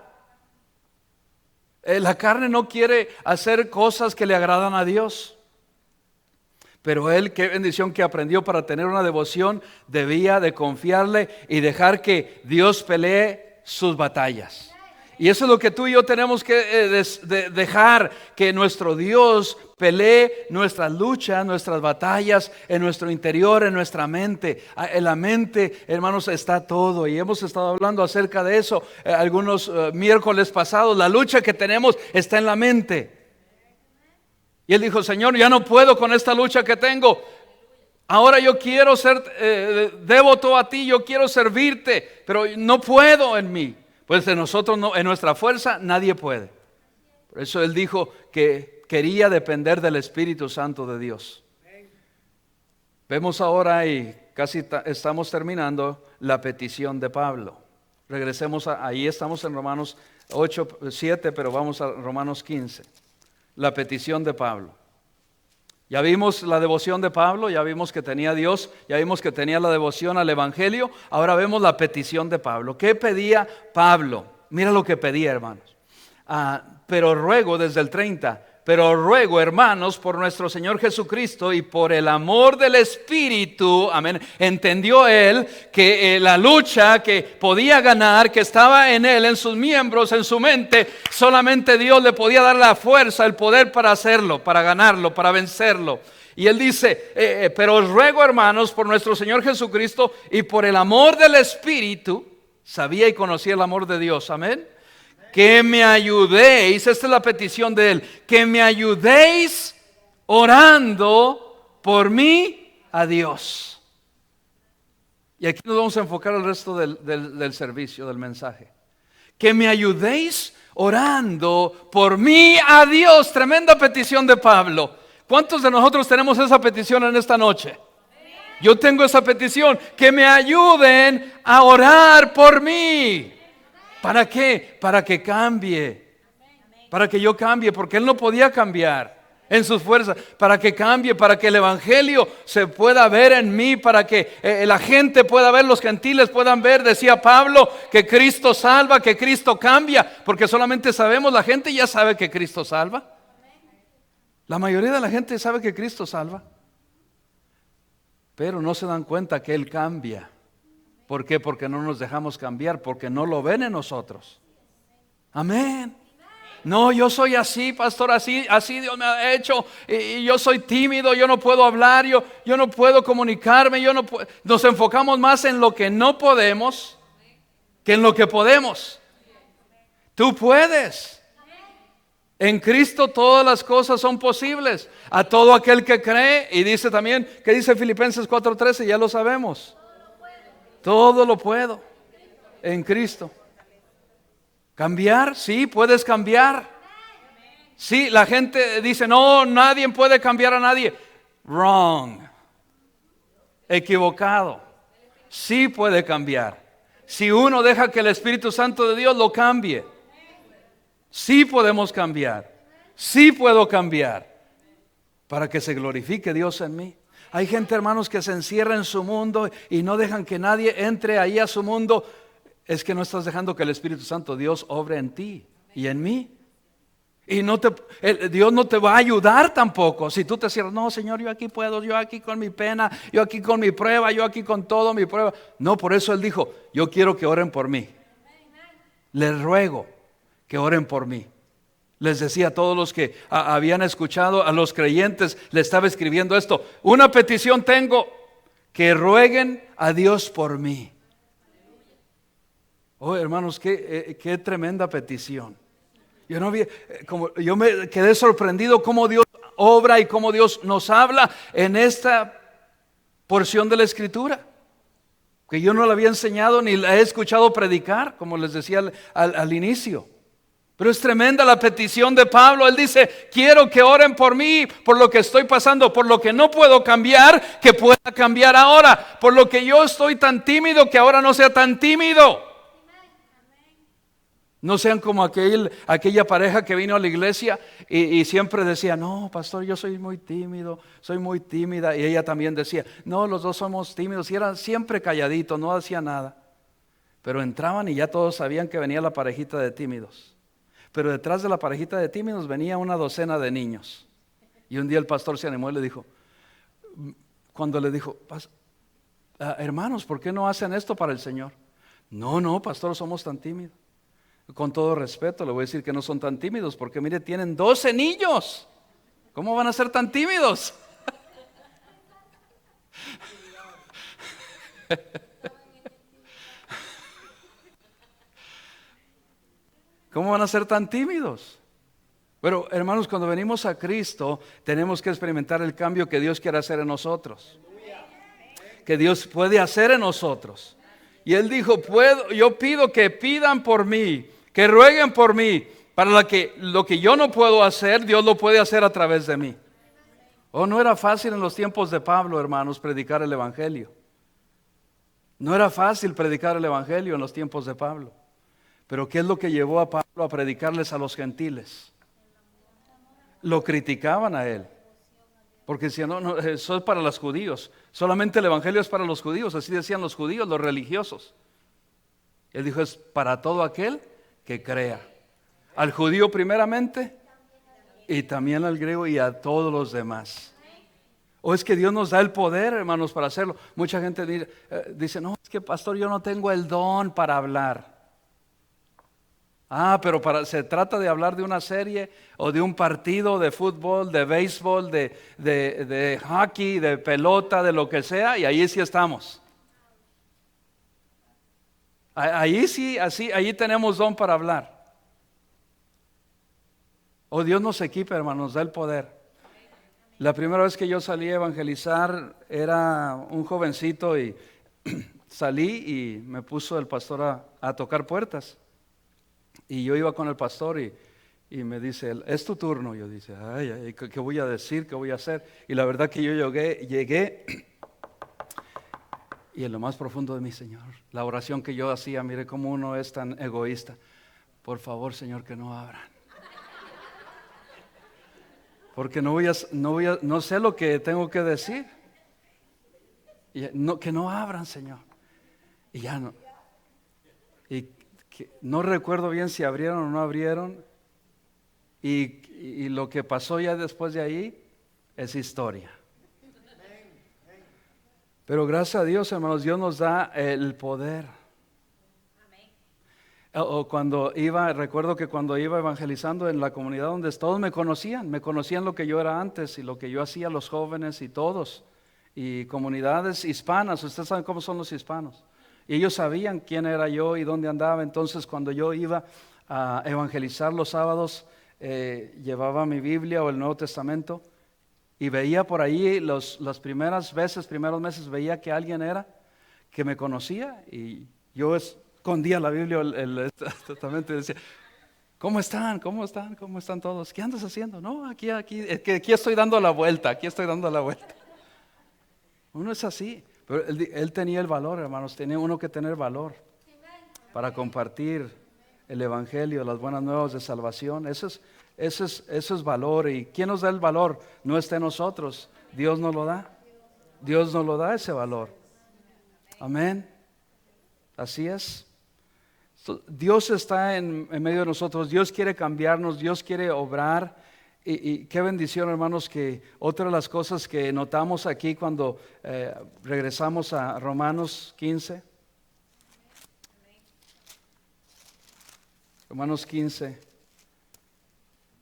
La carne no quiere hacer cosas que le agradan a Dios. Pero él, qué bendición que aprendió para tener una devoción, debía de confiarle y dejar que Dios pelee sus batallas. Y eso es lo que tú y yo tenemos que dejar, que nuestro Dios pelee nuestras luchas, nuestras batallas en nuestro interior, en nuestra mente. En la mente, hermanos, está todo, y hemos estado hablando acerca de eso algunos miércoles pasados. La lucha que tenemos está en la mente. Y él dijo, Señor, ya no puedo con esta lucha que tengo. Ahora yo quiero ser devoto a ti, yo quiero servirte, pero no puedo en mí. Pues de nosotros, no, en nuestra fuerza, nadie puede. Por eso él dijo que quería depender del Espíritu Santo de Dios. Vemos ahora, y casi estamos terminando, la petición de Pablo. Regresemos ahí estamos en Romanos 8, 7, pero vamos a Romanos 15. La petición de Pablo. Ya vimos la devoción de Pablo, ya vimos que tenía a Dios, ya vimos que tenía la devoción al Evangelio. Ahora vemos la petición de Pablo. ¿Qué pedía Pablo? Mira lo que pedía, hermanos. Pero ruego, desde el 30, pero ruego, hermanos, por nuestro Señor Jesucristo y por el amor del Espíritu, amén. Entendió él que la lucha que podía ganar, que estaba en él, en sus miembros, en su mente, solamente Dios le podía dar la fuerza, el poder para hacerlo, para ganarlo, para vencerlo. Y él dice, pero os ruego, hermanos, por nuestro Señor Jesucristo y por el amor del Espíritu. Sabía y conocía el amor de Dios, amén. Que me ayudéis, esta es la petición de él, que me ayudéis orando por mí a Dios. Y aquí nos vamos a enfocar el resto del servicio, del mensaje. Que me ayudéis orando por mí a Dios. Tremenda petición de Pablo. ¿Cuántos de nosotros tenemos esa petición en esta noche? Yo tengo esa petición, que me ayuden a orar por mí. ¿Para qué? Para que cambie. Para que yo cambie, porque él no podía cambiar en sus fuerzas. Para que cambie, para que el Evangelio se pueda ver en mí, para que la gente pueda ver, los gentiles puedan ver, decía Pablo, que Cristo salva, que Cristo cambia. Porque solamente sabemos, la gente ya sabe que Cristo salva. La mayoría de la gente sabe que Cristo salva, pero no se dan cuenta que Él cambia. ¿Por qué? Porque no nos dejamos cambiar, porque no lo ven en nosotros. Amén. No, yo soy así, pastor, así Dios me ha hecho, y yo soy tímido, yo no puedo hablar, yo no puedo comunicarme, yo no puedo. Nos enfocamos más en lo que no podemos que en lo que podemos. Tú puedes. En Cristo todas las cosas son posibles a todo aquel que cree. Y dice también, que dice Filipenses 4:13, ya lo sabemos. Todo lo puedo en Cristo. ¿Cambiar? Sí, puedes cambiar. Sí, la gente dice, no, nadie puede cambiar a nadie. Wrong. Equivocado. Sí puede cambiar. Si uno deja que el Espíritu Santo de Dios lo cambie. Sí podemos cambiar. Sí puedo cambiar. Para que se glorifique Dios en mí. Hay gente, hermanos, que se encierra en su mundo y no dejan que nadie entre ahí a su mundo. Es que no estás dejando que el Espíritu Santo Dios obre en ti y en mí. Y Dios no te va a ayudar tampoco. Si tú te cierras, no, Señor, yo aquí puedo, yo aquí con mi pena, yo aquí con mi prueba, yo aquí con todo mi prueba. No, por eso Él dijo, yo quiero que oren por mí. Les ruego que oren por mí. Les decía a todos los que habían escuchado, a los creyentes, le estaba escribiendo esto. Una petición tengo, que rueguen a Dios por mí. Oh, hermanos, qué tremenda petición. Yo me quedé sorprendido cómo Dios obra y cómo Dios nos habla en esta porción de la Escritura, que yo no la había enseñado ni la he escuchado predicar, como les decía al inicio. Pero es tremenda la petición de Pablo. Él dice, quiero que oren por mí, por lo que estoy pasando, por lo que no puedo cambiar, que pueda cambiar ahora, por lo que yo estoy tan tímido, que ahora no sea tan tímido. No sean como aquella pareja que vino a la iglesia y siempre decía, no, pastor, yo soy muy tímido, soy muy tímida. Y ella también decía, no, los dos somos tímidos. Y eran siempre calladitos, no hacía nada. Pero entraban y ya todos sabían que venía la parejita de tímidos. Pero detrás de la parejita de tímidos venía una docena de niños. Y un día el pastor se animó y le dijo, cuando le dijo, hermanos, ¿por qué no hacen esto para el Señor? No, pastor, somos tan tímidos. Con todo respeto le voy a decir que no son tan tímidos, porque mire, tienen 12 niños. ¿Cómo van a ser tan tímidos? ¿Cómo van a ser tan tímidos? Pero hermanos, cuando venimos a Cristo, tenemos que experimentar el cambio que Dios quiere hacer en nosotros. Que Dios puede hacer en nosotros. Y Él dijo, yo pido que pidan por mí, que rueguen por mí, para lo que yo no puedo hacer, Dios lo puede hacer a través de mí. Oh, no era fácil en los tiempos de Pablo, hermanos, predicar el Evangelio. No era fácil predicar el Evangelio en los tiempos de Pablo. Pero ¿qué es lo que llevó a Pablo a predicarles a los gentiles? Lo criticaban a él. Porque decían, no, eso es para los judíos. Solamente el Evangelio es para los judíos. Así decían los judíos, los religiosos. Él dijo, es para todo aquel que crea. Al judío primeramente y también al griego y a todos los demás. O es que Dios nos da el poder, hermanos, para hacerlo. Mucha gente dice, no, es que pastor, yo no tengo el don para hablar. Pero se trata de hablar de una serie o de un partido de fútbol, de béisbol, de hockey, de pelota, de lo que sea, y ahí sí estamos. Ahí sí, ahí tenemos don para hablar. O Dios nos equipa, hermanos, nos da el poder. La primera vez que yo salí a evangelizar era un jovencito y salí y me puso el pastor a tocar puertas. Y yo iba con el pastor y me dice, es tu turno. Yo dije, ay, ¿qué voy a decir? ¿Qué voy a hacer? Y la verdad que yo llegué y en lo más profundo de mi Señor, la oración que yo hacía, mire cómo uno es tan egoísta. Por favor, Señor, que no abran. Porque no sé lo que tengo que decir. Que no abran, Señor. Y ya no. Y no recuerdo bien si abrieron o no abrieron. y lo que pasó ya después de ahí es historia. Pero gracias a Dios, hermanos, Dios nos da el poder. Recuerdo que cuando iba evangelizando en la comunidad donde todos me conocían lo que yo era antes y lo que yo hacía, los jóvenes y todos, y comunidades hispanas, ustedes saben cómo son los hispanos, y ellos sabían quién era yo y dónde andaba. Entonces cuando yo iba a evangelizar los sábados, llevaba mi Biblia o el Nuevo Testamento y veía por ahí las primeros meses, veía que alguien era que me conocía y yo escondía la Biblia, el Testamento, y decía: ¿cómo están? ¿Cómo están? ¿Cómo están todos? ¿Qué andas haciendo? No, aquí estoy dando la vuelta, Uno es así, pero él tenía el valor, hermanos, tenía uno que tener valor para compartir el Evangelio, las buenas nuevas de salvación. Eso es valor. ¿Y quién nos da el valor? No está en nosotros, Dios nos lo da. Dios nos lo da ese valor. Amén. Así es. Dios está en medio de nosotros, Dios quiere cambiarnos, Dios quiere obrar. Y qué bendición, hermanos, que otra de las cosas que notamos aquí cuando regresamos a Romanos 15. Romanos 15,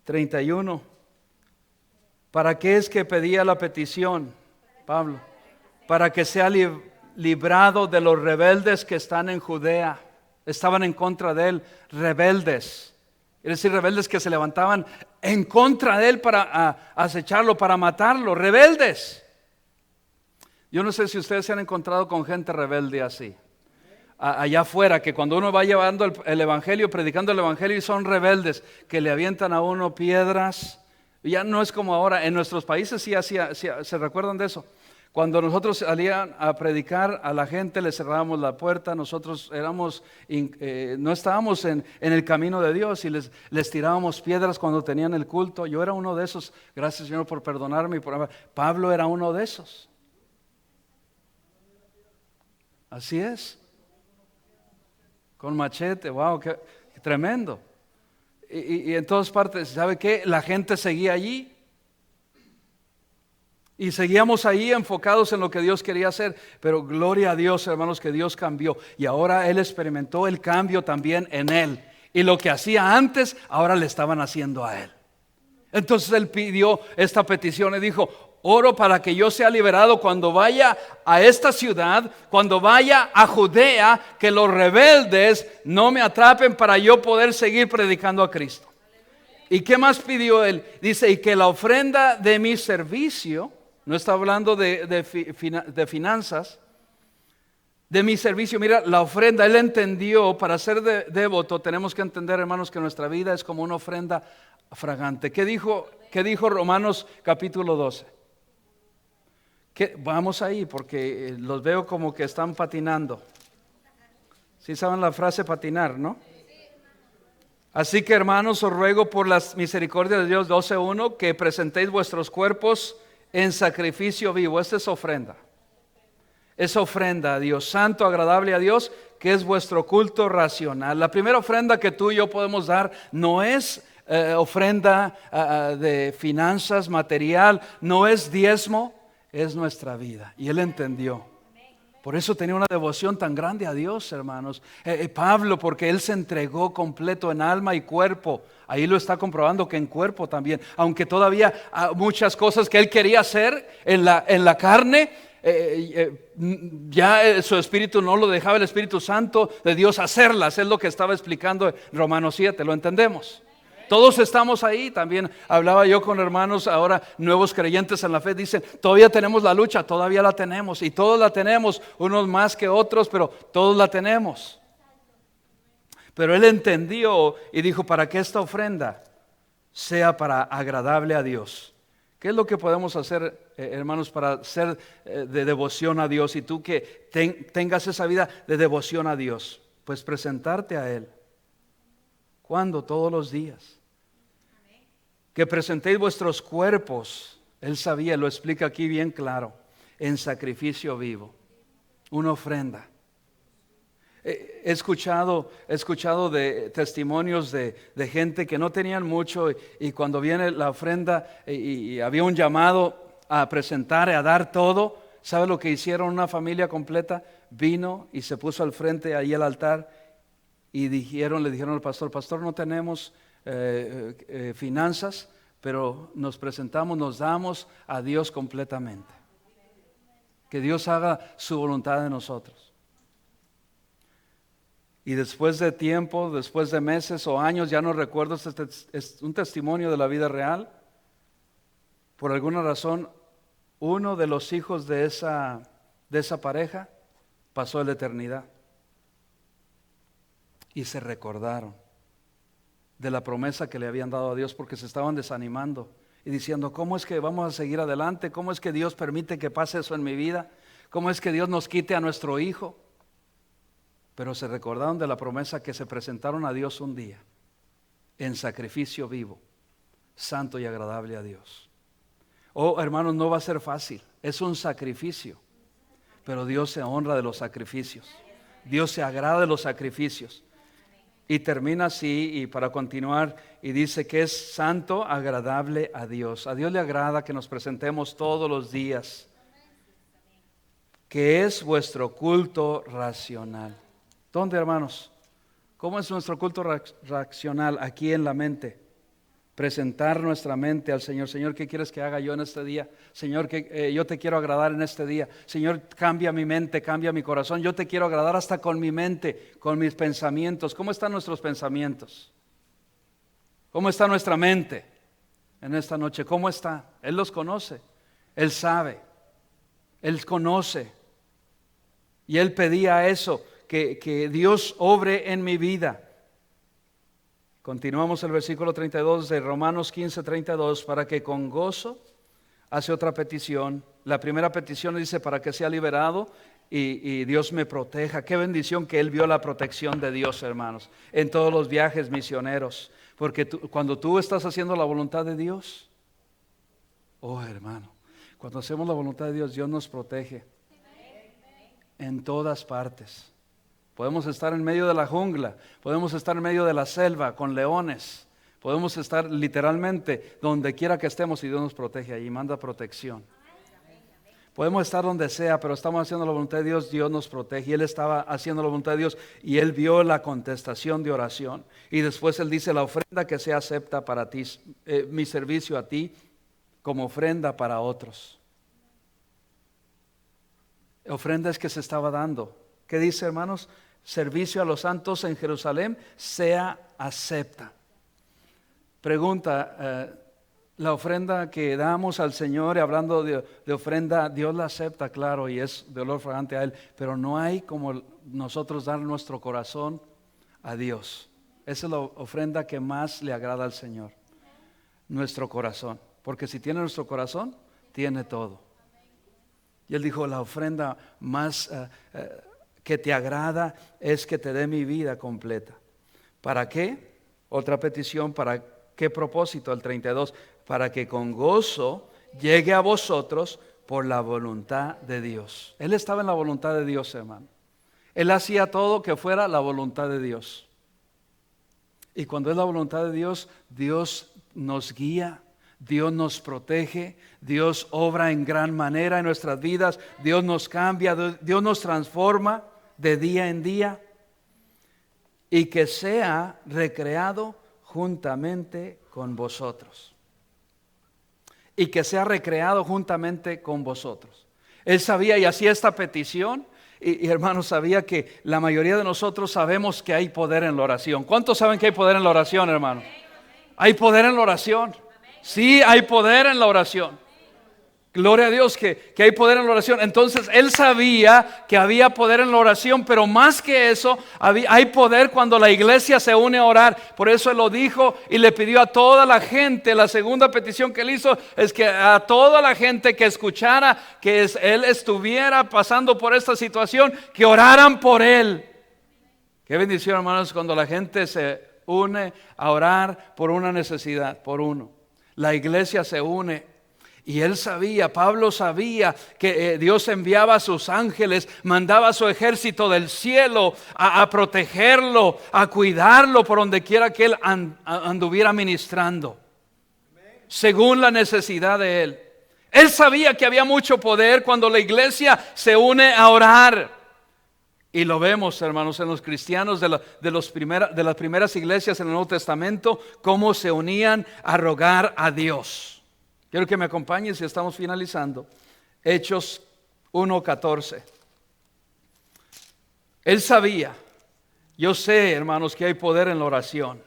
31. ¿Para qué es que pedía la petición, Pablo? Para que sea librado de los rebeldes que están en Judea. Estaban en contra de él, rebeldes. Es decir, rebeldes que se levantaban en contra de él para acecharlo, para matarlo. Rebeldes. Yo no sé si ustedes se han encontrado con gente rebelde así. Allá afuera, que cuando uno va llevando el Evangelio, predicando el Evangelio, y son rebeldes, que le avientan a uno piedras. Ya no es como ahora. En nuestros países sí se recuerdan de eso. Cuando nosotros salían a predicar a la gente, le cerrábamos la puerta. Nosotros no estábamos en el camino de Dios y les tirábamos piedras cuando tenían el culto. Yo era uno de esos. Gracias, Señor, por perdonarme. Pablo era uno de esos. Así es. Con machete, wow, qué tremendo. Y en todas partes, ¿sabe qué? La gente seguía allí. Y seguíamos ahí enfocados en lo que Dios quería hacer. Pero gloria a Dios, hermanos, que Dios cambió. Y ahora él experimentó el cambio también en él. Y lo que hacía antes, ahora le estaban haciendo a él. Entonces él pidió esta petición y dijo: oro para que yo sea liberado cuando vaya a esta ciudad, cuando vaya a Judea, que los rebeldes no me atrapen para yo poder seguir predicando a Cristo. ¿Y qué más pidió él? Dice: y que la ofrenda de mi servicio, no está hablando de finanzas, de mi servicio. Mira, la ofrenda, él entendió, para ser devoto tenemos que entender, hermanos, que nuestra vida es como una ofrenda fragante. ¿Qué dijo Romanos capítulo 12? Vamos ahí porque los veo como que están patinando. ¿Sí saben la frase patinar, no? Así que, hermanos, os ruego por las misericordias de Dios, 12:1, que presentéis vuestros cuerpos en sacrificio vivo. Esta es ofrenda. Es ofrenda a Dios, santo, agradable a Dios, que es vuestro culto racional. La primera ofrenda que tú y yo podemos dar no es ofrenda de finanzas, material, no es diezmo, es nuestra vida. Y él entendió. Por eso tenía una devoción tan grande a Dios, hermanos. Pablo, porque él se entregó completo en alma y cuerpo. Ahí lo está comprobando, que en cuerpo también. Aunque todavía muchas cosas que él quería hacer en la carne, ya su espíritu no lo dejaba, el Espíritu Santo de Dios, hacerlas. Es lo que estaba explicando en Romanos 7, ¿lo entendemos? Todos estamos ahí. También hablaba yo con hermanos ahora nuevos creyentes en la fe. Dicen: todavía tenemos la lucha, todavía la tenemos. Y todos la tenemos, unos más que otros, pero todos la tenemos. Pero él entendió y dijo: para que esta ofrenda sea para agradable a Dios. ¿Qué es lo que podemos hacer, hermanos, para ser de devoción a Dios? Y tú que tengas esa vida de devoción a Dios, pues presentarte a Él. ¿Cuándo? Todos los días. Que presentéis vuestros cuerpos, él sabía, lo explica aquí bien claro, en sacrificio vivo, una ofrenda. He escuchado de testimonios de gente que no tenían mucho y cuando viene la ofrenda y había un llamado a presentar, a dar todo, ¿sabe lo que hicieron una familia completa? Vino y se puso al frente ahí al altar y le dijeron al pastor, pastor, no tenemos finanzas, pero nos presentamos, nos damos a Dios completamente. Que Dios haga su voluntad en nosotros. Y después de tiempo, después de meses o años, ya no recuerdo, es un testimonio de la vida real. Por alguna razón, uno de los hijos de esa pareja pasó a la eternidad. Y se recordaron de la promesa que le habían dado a Dios porque se estaban desanimando y diciendo, ¿cómo es que vamos a seguir adelante? ¿Cómo es que Dios permite que pase eso en mi vida? ¿Cómo es que Dios nos quite a nuestro hijo? Pero se recordaron de la promesa que se presentaron a Dios un día en sacrificio vivo, santo y agradable a Dios. Oh, hermanos, no va a ser fácil, es un sacrificio, pero Dios se honra de los sacrificios, Dios se agrada de los sacrificios. Y termina así, y para continuar, y dice que es santo, agradable a Dios. A Dios le agrada que nos presentemos todos los días, que es vuestro culto racional. ¿Dónde, hermanos? ¿Cómo es nuestro culto racional? Aquí en la mente. Presentar nuestra mente al Señor. Señor, ¿qué quieres que haga yo en este día? Señor, que yo te quiero agradar en este día. Señor, cambia mi mente, cambia mi corazón. Yo te quiero agradar hasta con mi mente, con mis pensamientos. ¿Cómo están nuestros pensamientos? ¿Cómo está nuestra mente en esta noche? ¿Cómo está? Él los conoce, Él sabe, Él conoce. Y Él pedía eso, que Dios obre en mi vida. Continuamos el versículo 32 de Romanos 15:32, para que con gozo, hace otra petición. La primera petición dice para que sea liberado y Dios me proteja. Qué bendición que él vio la protección de Dios, hermanos, en todos los viajes misioneros. Porque cuando tú estás haciendo la voluntad de Dios, oh hermano, cuando hacemos la voluntad de Dios, Dios nos protege en todas partes. Podemos estar en medio de la jungla, podemos estar en medio de la selva con leones, podemos estar literalmente donde quiera que estemos y Dios nos protege allí, manda protección. Podemos estar donde sea, pero estamos haciendo la voluntad de Dios, Dios nos protege. Y él estaba haciendo la voluntad de Dios y él vio la contestación de oración. Y después él dice, la ofrenda que sea acepta para ti, mi servicio a ti como ofrenda para otros. Ofrenda es que se estaba dando. ¿Qué dice, hermanos? Servicio a los santos en Jerusalén sea acepta. Pregunta, la ofrenda que damos al Señor, hablando de ofrenda, Dios la acepta, claro, y es de olor fragante a Él, pero no hay como nosotros dar nuestro corazón a Dios. Esa es la ofrenda que más le agrada al Señor, nuestro corazón, porque si tiene nuestro corazón, tiene todo. Y Él dijo, la ofrenda más que te agrada es que te dé mi vida completa. ¿Para qué? Otra petición, ¿para qué propósito? El 32, para que con gozo llegue a vosotros por la voluntad de Dios. Él estaba en la voluntad de Dios, hermano. Él hacía todo que fuera la voluntad de Dios. Y cuando es la voluntad de Dios, Dios nos guía, Dios nos protege, Dios obra en gran manera en nuestras vidas, Dios nos cambia, Dios nos transforma de día en día, y que sea recreado juntamente con vosotros. Y que sea recreado juntamente con vosotros. Él sabía y hacía esta petición. Y hermanos, sabía que la mayoría de nosotros sabemos que hay poder en la oración. ¿Cuántos saben que hay poder en la oración, hermano? Hay poder en la oración. Sí, hay poder en la oración. Gloria a Dios que hay poder en la oración. Entonces él sabía que había poder en la oración, pero más que eso, hay poder cuando la iglesia se une a orar. Por eso él lo dijo y le pidió a toda la gente. La segunda petición que él hizo es que a toda la gente que escuchara que él estuviera pasando por esta situación, que oraran por él. Qué bendición, hermanos, cuando la gente se une a orar por una necesidad, por uno. La iglesia se une. Y él sabía, Pablo sabía que Dios enviaba a sus ángeles, mandaba a su ejército del cielo a protegerlo, a cuidarlo por donde quiera que él anduviera ministrando, según la necesidad de él. Él sabía que había mucho poder cuando la iglesia se une a orar. Y lo vemos, hermanos, en los cristianos de las primeras iglesias en el Nuevo Testamento, cómo se unían a rogar a Dios. Quiero que me acompañen si estamos finalizando. Hechos 1:14. Él sabía, yo sé, hermanos, que hay poder en la oración.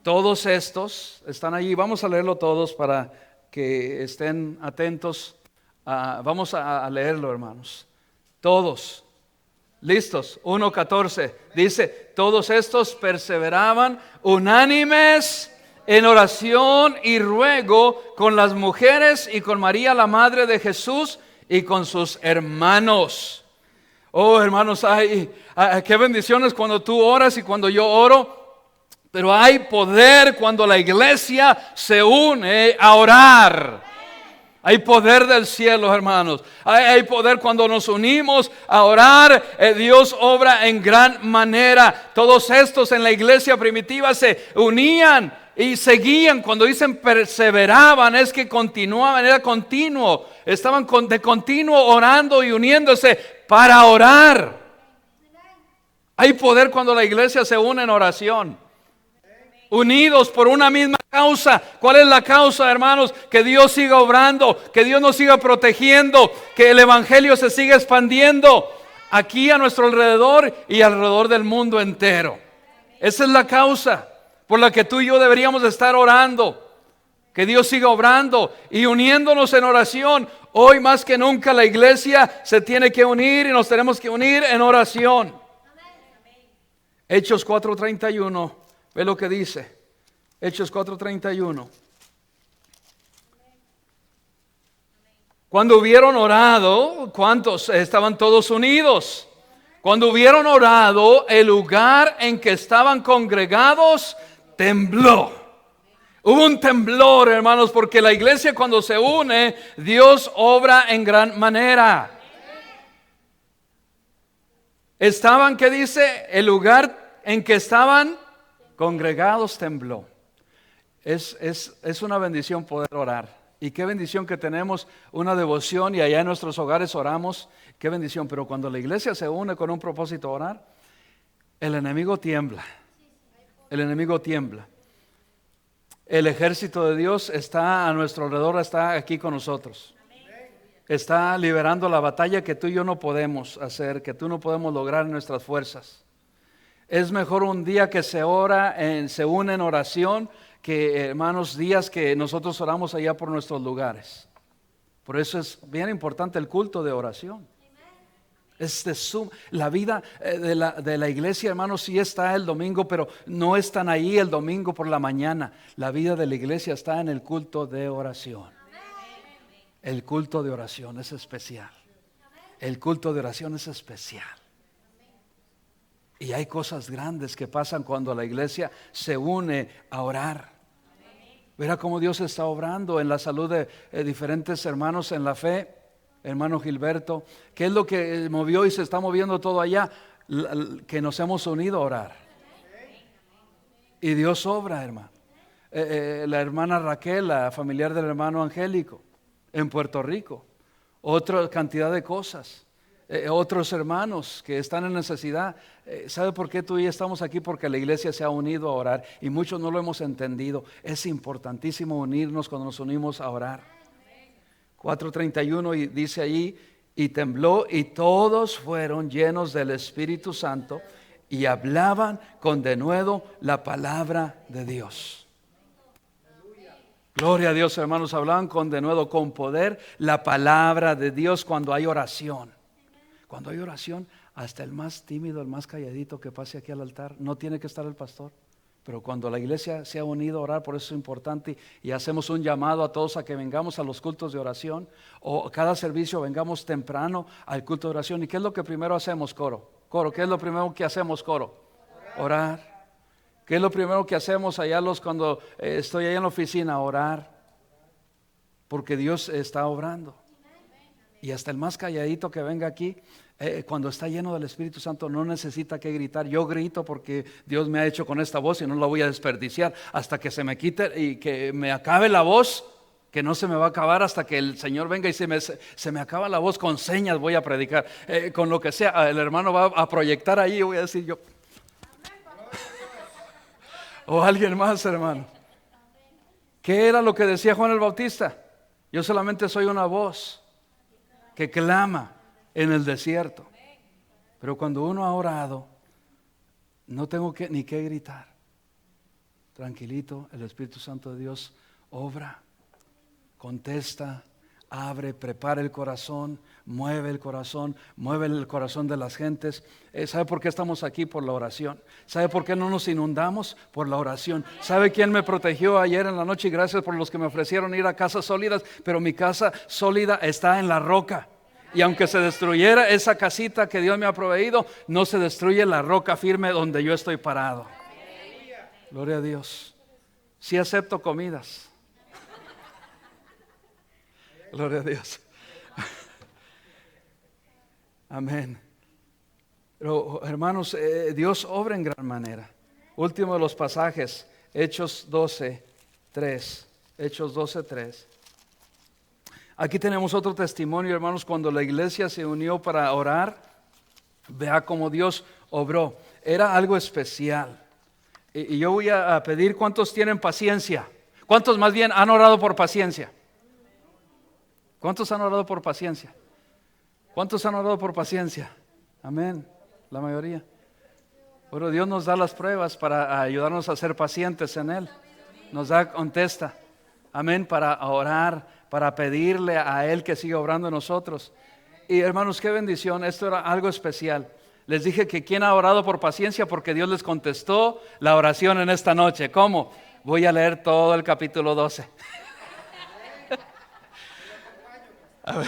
Todos estos están allí. Vamos a leerlo todos para que estén atentos. Vamos a leerlo, hermanos. Todos. ¿Listos? 1:14. Dice, todos estos perseveraban unánimes en oración y ruego con las mujeres y con María, la madre de Jesús, y con sus hermanos. Oh, hermanos, qué bendiciones cuando tú oras y cuando yo oro. Pero hay poder cuando la iglesia se une a orar. Hay poder del cielo, hermanos. Hay poder cuando nos unimos a orar. Dios obra en gran manera. Todos estos en la iglesia primitiva se unían y seguían. Cuando dicen perseveraban, es que continuaban, era continuo. Estaban de continuo orando y uniéndose para orar. Hay poder cuando la iglesia se une en oración. Unidos por una misma causa. ¿Cuál es la causa, hermanos? Que Dios siga obrando, que Dios nos siga protegiendo, que el evangelio se siga expandiendo aquí a nuestro alrededor y alrededor del mundo entero. Esa es la causa por la que tú y yo deberíamos estar orando. Que Dios siga obrando y uniéndonos en oración. Hoy más que nunca la iglesia se tiene que unir y nos tenemos que unir en oración. Hechos 4:31. Ve lo que dice. Hechos 4:31. Cuando hubieron orado, ¿cuántos? Estaban todos unidos. Cuando hubieron orado, el lugar en que estaban congregados tembló. Hubo un temblor, hermanos, porque la iglesia cuando se une, Dios obra en gran manera. Estaban, ¿qué dice? El lugar en que estaban congregados tembló. Es una bendición poder orar. Y qué bendición que tenemos una devoción y allá en nuestros hogares oramos. Qué bendición. Pero cuando la iglesia se une con un propósito de orar, el enemigo tiembla. El enemigo tiembla. El ejército de Dios está a nuestro alrededor, está aquí con nosotros. Está liberando la batalla que tú y yo no podemos hacer, que tú no podemos lograr en nuestras fuerzas. Es mejor un día que se une en oración que, hermanos, días que nosotros oramos allá por nuestros lugares. Por eso es bien importante el culto de oración. La vida de la iglesia, hermanos, sí está el domingo, pero no están ahí el domingo por la mañana. La vida de la iglesia está en el culto de oración. El culto de oración es especial. El culto de oración es especial. Y hay cosas grandes que pasan cuando la iglesia se une a orar. Verá cómo Dios está obrando en la salud de diferentes hermanos en la fe. Hermano Gilberto, ¿qué es lo que movió y se está moviendo todo allá? Que nos hemos unido a orar. Y Dios obra, hermano. La hermana Raquel, la familiar del hermano Angélico, en Puerto Rico. Otra cantidad de cosas. Otros hermanos que están en necesidad. ¿Sabe por qué tú y yo estamos aquí? Porque la iglesia se ha unido a orar y muchos no lo hemos entendido. Es importantísimo unirnos cuando nos unimos a orar. 4:31 y dice allí, y tembló y todos fueron llenos del Espíritu Santo y hablaban con denuedo la palabra de Dios. Gloria a Dios, hermanos, hablaban con denuedo, con poder, la palabra de Dios cuando hay oración. Cuando hay oración, hasta el más tímido, el más calladito que pase aquí al altar, no tiene que estar el pastor. Pero cuando la iglesia se ha unido a orar, por eso es importante y hacemos un llamado a todos a que vengamos a los cultos de oración o cada servicio vengamos temprano al culto de oración. ¿Y qué es lo que primero hacemos, coro? Coro, ¿qué es lo primero que hacemos, coro? Orar. ¿Qué es lo primero que hacemos allá cuando estoy allá en la oficina? Orar. porque Dios está obrando. Y hasta el más calladito que venga aquí, cuando está lleno del Espíritu Santo, no necesita que gritar. Yo grito porque Dios me ha hecho con esta voz y no la voy a desperdiciar hasta que se me quite y que me acabe la voz, que no se me va a acabar hasta que el Señor venga y se me acaba la voz. Con señas voy a predicar, con lo que sea. El hermano va a proyectar ahí y voy a decir yo. O alguien más, hermano. ¿Qué era lo que decía Juan el Bautista? Yo solamente soy una voz que clama en el desierto. Pero cuando uno ha orado, no tengo ni que gritar. Tranquilito, el Espíritu Santo de Dios obra, contesta, abre, prepara el corazón, mueve el corazón de las gentes. ¿Sabe por qué estamos aquí? Por la oración. ¿Sabe por qué no nos inundamos? Por la oración. ¿Sabe quién me protegió ayer en la noche? Y gracias por los que me ofrecieron ir a casas sólidas, pero mi casa sólida está en la roca. Y aunque se destruyera esa casita que Dios me ha proveído, no se destruye la roca firme donde yo estoy parado. Gloria a Dios. Sí acepto comidas. Gloria a Dios. Amén. Pero hermanos, Dios obra en gran manera. Último de los pasajes, Hechos 12:3. Hechos 12:3. Aquí tenemos otro testimonio, hermanos, cuando la iglesia se unió para orar. Vea cómo Dios obró. Era algo especial. Y yo voy a pedir, ¿cuántos tienen paciencia? ¿Cuántos más bien han orado por paciencia? ¿Cuántos han orado por paciencia? ¿Cuántos han orado por paciencia? Amén, la mayoría. Bueno, Dios nos da las pruebas para ayudarnos a ser pacientes en Él. Nos da, contesta. Amén, para orar, para pedirle a Él que siga obrando en nosotros. Y hermanos, qué bendición, esto era algo especial. Les dije que quién ha orado por paciencia, porque Dios les contestó la oración en esta noche. ¿Cómo? Voy a leer todo el capítulo 12. A ver,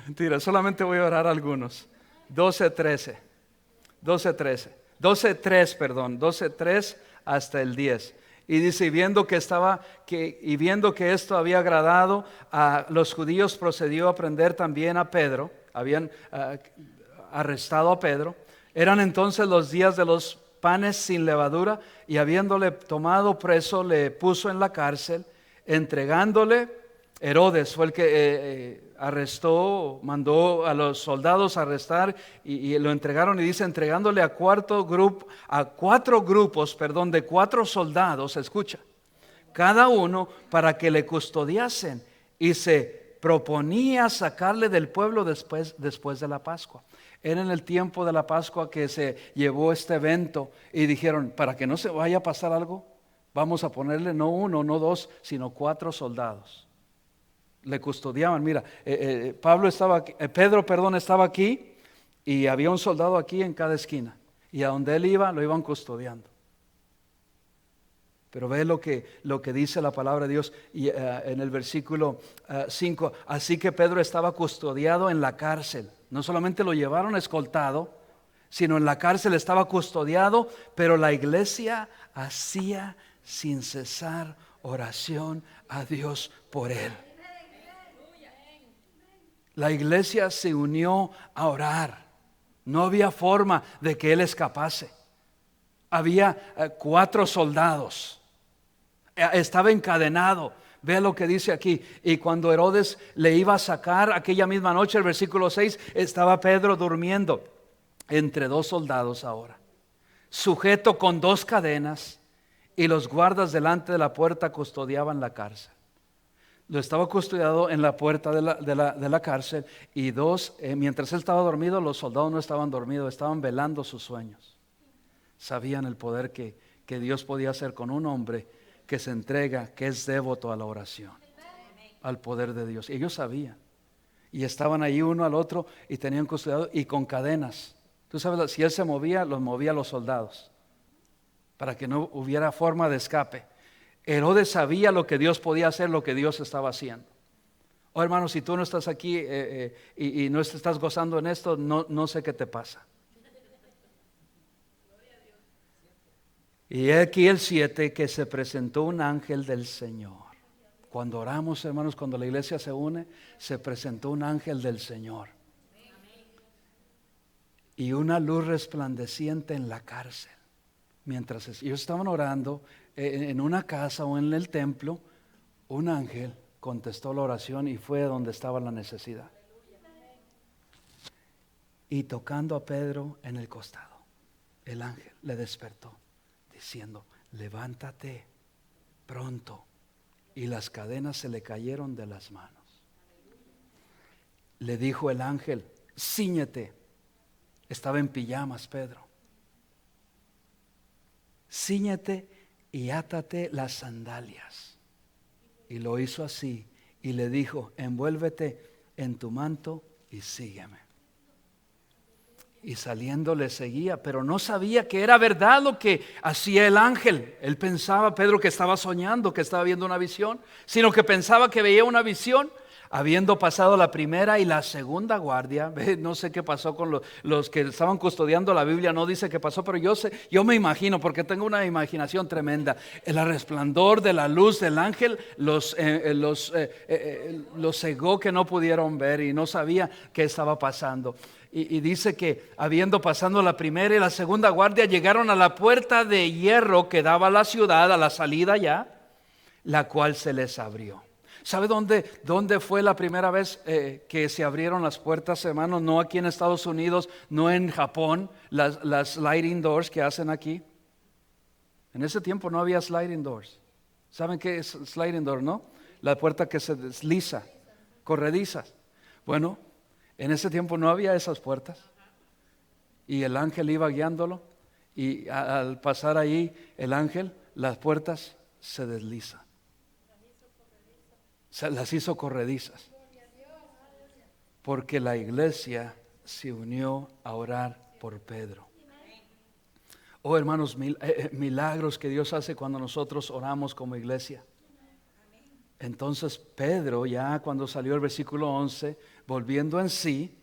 mentira, solamente voy a orar algunos. 12:3 hasta el 10. Y dice, y viendo que esto había agradado a los judíos, procedió a prender también a Pedro. Habían arrestado a Pedro. Eran entonces los días de los panes sin levadura, y habiéndole tomado preso, le puso en la cárcel, entregándole. Herodes fue el que arrestó, mandó a los soldados a arrestar y lo entregaron, y dice, entregándole a cuatro grupos de 4 soldados, escucha, cada uno para que le custodiasen, y se proponía sacarle del pueblo después de la Pascua. Era en el tiempo de la Pascua que se llevó este evento, y dijeron, para que no se vaya a pasar algo, vamos a ponerle no 1, no 2, sino 4 soldados. Le custodiaban. Mira, Pedro estaba aquí, y había un soldado aquí en cada esquina, y a donde él iba lo iban custodiando. Pero ve lo que dice la palabra de Dios y, en el versículo 5. Así que Pedro estaba custodiado en la cárcel. No solamente lo llevaron escoltado, sino en la cárcel estaba custodiado, pero la iglesia hacía sin cesar oración a Dios por él. La iglesia se unió a orar. No había forma de que él escapase. Había 4 soldados. Estaba encadenado. Vea lo que dice aquí. Y cuando Herodes le iba a sacar aquella misma noche, el versículo 6, estaba Pedro durmiendo entre 2 soldados ahora, sujeto con 2 cadenas, y los guardas delante de la puerta custodiaban la cárcel. Lo estaba custodiado en la puerta de la cárcel, y mientras él estaba dormido, los soldados no estaban dormidos, estaban velando sus sueños. Sabían el poder que Dios podía hacer con un hombre que se entrega, que es devoto a la oración, al poder de Dios. Ellos sabían, y estaban ahí uno al otro, y tenían custodiado, y con cadenas. Tú sabes, si él se movía, los movía los soldados, para que no hubiera forma de escape. Herodes sabía lo que Dios podía hacer, lo que Dios estaba haciendo. Oh, hermano, si tú no estás aquí y no estás gozando en esto, no sé qué te pasa. Y aquí el 7, que se presentó un ángel del Señor. Cuando oramos, hermanos, cuando la iglesia se une, se presentó un ángel del Señor. Y una luz resplandeciente en la cárcel. Mientras ellos estaban orando en una casa o en el templo, un ángel contestó la oración y fue donde estaba la necesidad. Y tocando a Pedro en el costado, el ángel le despertó diciendo: levántate pronto. Y las cadenas se le cayeron de las manos. Le dijo el ángel: cíñete. Estaba en pijamas Pedro. Cíñete y átate las sandalias. Y lo hizo así. Y le dijo: envuélvete en tu manto y sígueme. Y saliendo le seguía, pero no sabía que era verdad lo que hacía el ángel. Él pensaba, Pedro, que estaba soñando, que estaba viendo una visión, sino que pensaba que veía una visión. Habiendo pasado la primera y la segunda guardia, no sé qué pasó con los que estaban custodiando la Biblia, no dice qué pasó, pero yo me imagino, porque tengo una imaginación tremenda. El resplandor de la luz del ángel los cegó, que no pudieron ver y no sabía qué estaba pasando. Y dice que habiendo pasado la primera y la segunda guardia, llegaron a la puerta de hierro que daba a la ciudad, a la salida ya, la cual se les abrió. ¿Sabe dónde fue la primera vez que se abrieron las puertas, hermanos? No aquí en Estados Unidos, no en Japón, las sliding doors que hacen aquí. En ese tiempo no había sliding doors. ¿Saben qué es sliding door, no? La puerta que se desliza, corredizas. Bueno, en ese tiempo no había esas puertas. Y el ángel iba guiándolo. Y al pasar ahí el ángel, las puertas se deslizan. Las hizo corredizas. Porque la iglesia se unió a orar por Pedro. Oh, hermanos, milagros que Dios hace cuando nosotros oramos como iglesia. Entonces Pedro, ya cuando salió el versículo 11, volviendo en sí,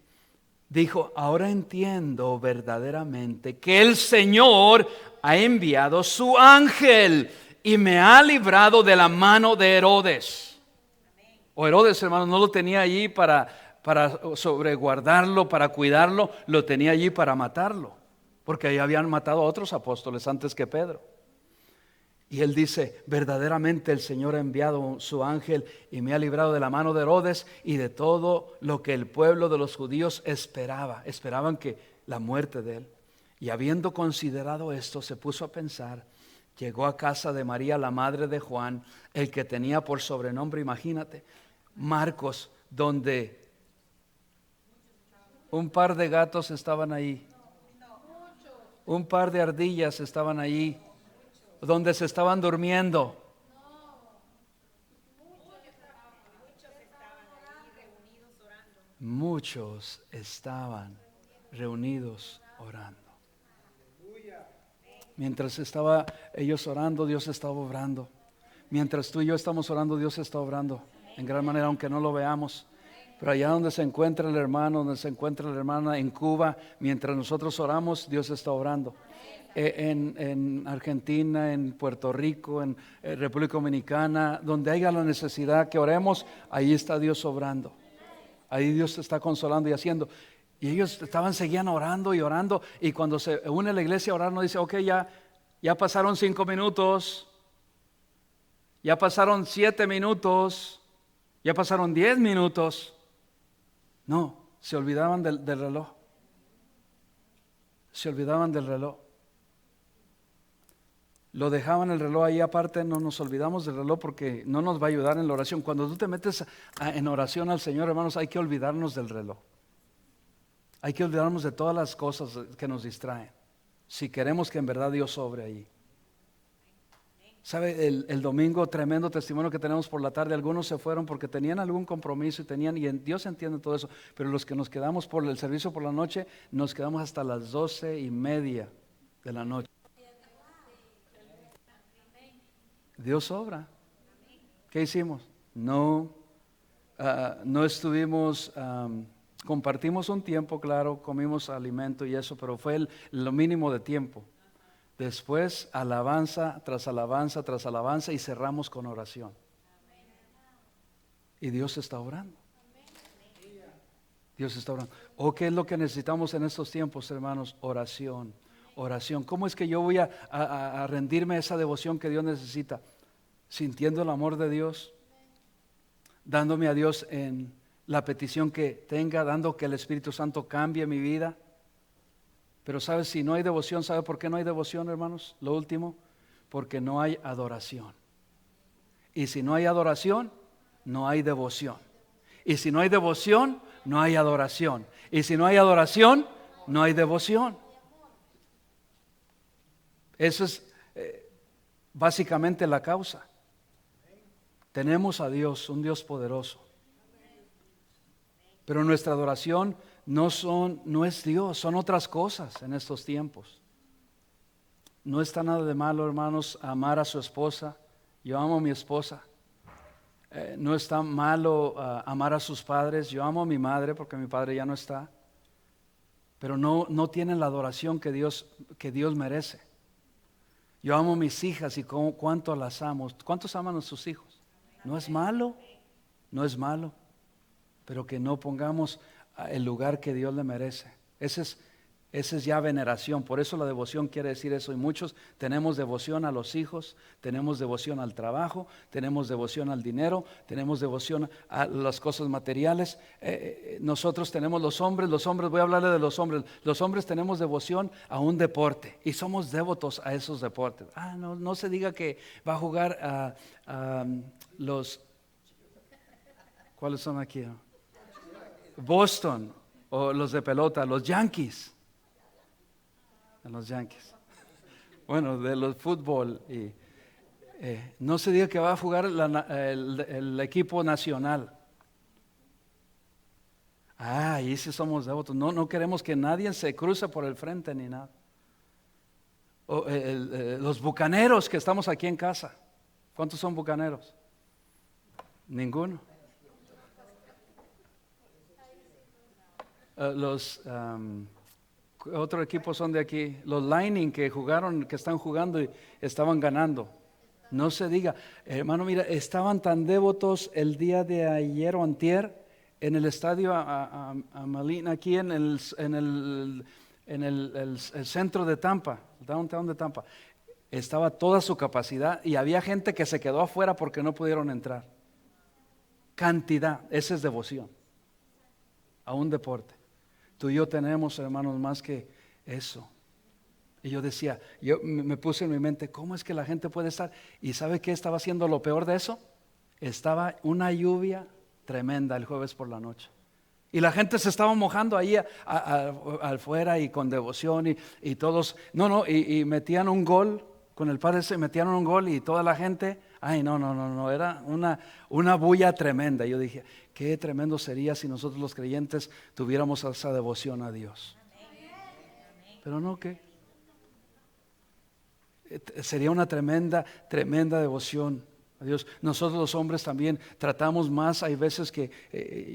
dijo: ahora entiendo verdaderamente que el Señor ha enviado su ángel y me ha librado de la mano de Herodes. O Herodes, hermanos, no lo tenía allí para sobreguardarlo, para cuidarlo, lo tenía allí para matarlo, porque ahí habían matado a otros apóstoles antes que Pedro. Y él dice: verdaderamente el Señor ha enviado su ángel y me ha librado de la mano de Herodes y de todo lo que el pueblo de los judíos esperaban que la muerte de él. Y habiendo considerado esto, se puso a pensar. Llegó a casa de María, la madre de Juan, el que tenía por sobrenombre, imagínate, Marcos, donde un par de gatos estaban ahí, un par de ardillas estaban ahí, donde se estaban durmiendo. Muchos estaban reunidos orando. Mientras estaba ellos orando, Dios estaba obrando. Mientras tú y yo estamos orando, Dios está obrando en gran manera, aunque no lo veamos. Pero allá donde se encuentra el hermano, donde se encuentra la hermana, en Cuba, mientras nosotros oramos, Dios está obrando. En Argentina, en Puerto Rico, en República Dominicana, donde haya la necesidad que oremos, ahí está Dios obrando. Ahí Dios está consolando y haciendo. Y ellos seguían orando y orando. Y cuando se une la iglesia a orar, no dice: ok, ya pasaron 5 minutos, ya pasaron 7 minutos, ya pasaron 10 minutos. No, se olvidaban del reloj. Se olvidaban del reloj. Lo dejaban el reloj ahí aparte. No nos olvidamos del reloj porque no nos va a ayudar en la oración. Cuando tú te metes en oración al Señor, hermanos, hay que olvidarnos del reloj. Hay que olvidarnos de todas las cosas que nos distraen, si queremos que en verdad Dios obre ahí. ¿Sabe? El domingo, tremendo testimonio que tenemos por la tarde. Algunos se fueron porque tenían algún compromiso y Dios entiende todo eso. Pero los que nos quedamos por el servicio por la noche, nos quedamos hasta las 12:30 de la noche. Dios obra. ¿Qué hicimos? No estuvimos, compartimos un tiempo, claro, comimos alimento y eso, pero fue lo mínimo de tiempo. Después alabanza tras alabanza tras alabanza y cerramos con oración. Y Dios está orando. Dios está orando. ¿O qué es lo que necesitamos en estos tiempos, hermanos? Oración, oración. ¿Cómo es que yo voy a rendirme a esa devoción que Dios necesita? Sintiendo el amor de Dios, dándome a Dios en la petición que tenga, dando que el Espíritu Santo cambie mi vida. Pero ¿sabes? Si no hay devoción, ¿sabe por qué no hay devoción, hermanos? Lo último, porque no hay adoración. Y si no hay adoración, no hay devoción. Y si no hay devoción, no hay adoración. Y si no hay adoración, no hay devoción. Eso es básicamente la causa. Tenemos a Dios, un Dios poderoso. Pero nuestra adoración no es Dios, son otras cosas en estos tiempos. No está nada de malo, hermanos, amar a su esposa. Yo amo a mi esposa. No está malo amar a sus padres. Yo amo a mi madre porque mi padre ya no está. Pero no tienen la adoración que Dios merece. Yo amo a mis hijas y cuánto las amo. ¿Cuántos aman a sus hijos? No es malo, no es malo. Pero que no pongamos el lugar que Dios le merece. Ese es ya veneración. Por eso la devoción quiere decir eso. Y muchos tenemos devoción a los hijos, tenemos devoción al trabajo, tenemos devoción al dinero, tenemos devoción a las cosas materiales. Nosotros tenemos los hombres, voy a hablarle de los hombres tenemos devoción a un deporte y somos devotos a esos deportes. No se diga que va a jugar a los, ¿cuáles son aquí? Boston o los de pelota, los Yankees. Los Yankees. Bueno, de los fútbol. Y, no se diga que va a jugar el equipo nacional. Ahí sí somos devotos. No queremos que nadie se cruce por el frente ni nada. Los bucaneros que estamos aquí en casa. ¿Cuántos son bucaneros? Ninguno. Otro equipo son de aquí, los Lightning que están jugando y estaban ganando. No se diga, hermano, mira, estaban tan devotos el día de ayer o antier en el estadio a Malin, aquí en el centro de Tampa, el downtown de Tampa. Estaba toda su capacidad y había gente que se quedó afuera porque no pudieron entrar. Cantidad, esa es devoción a un deporte. Tú y yo tenemos, hermanos, más que eso. Y yo decía, yo me puse en mi mente, ¿cómo es que la gente puede estar? ¿Y sabe qué estaba haciendo lo peor de eso? Estaba una lluvia tremenda el jueves por la noche. Y la gente se estaba mojando ahí afuera y con devoción y todos, y metían un gol, con el padre se metían un gol y toda la gente, era una bulla tremenda. Yo dije, qué tremendo sería si nosotros los creyentes tuviéramos esa devoción a Dios. Pero no, ¿qué? Sería una tremenda devoción a Dios. Nosotros los hombres también tratamos más, hay veces que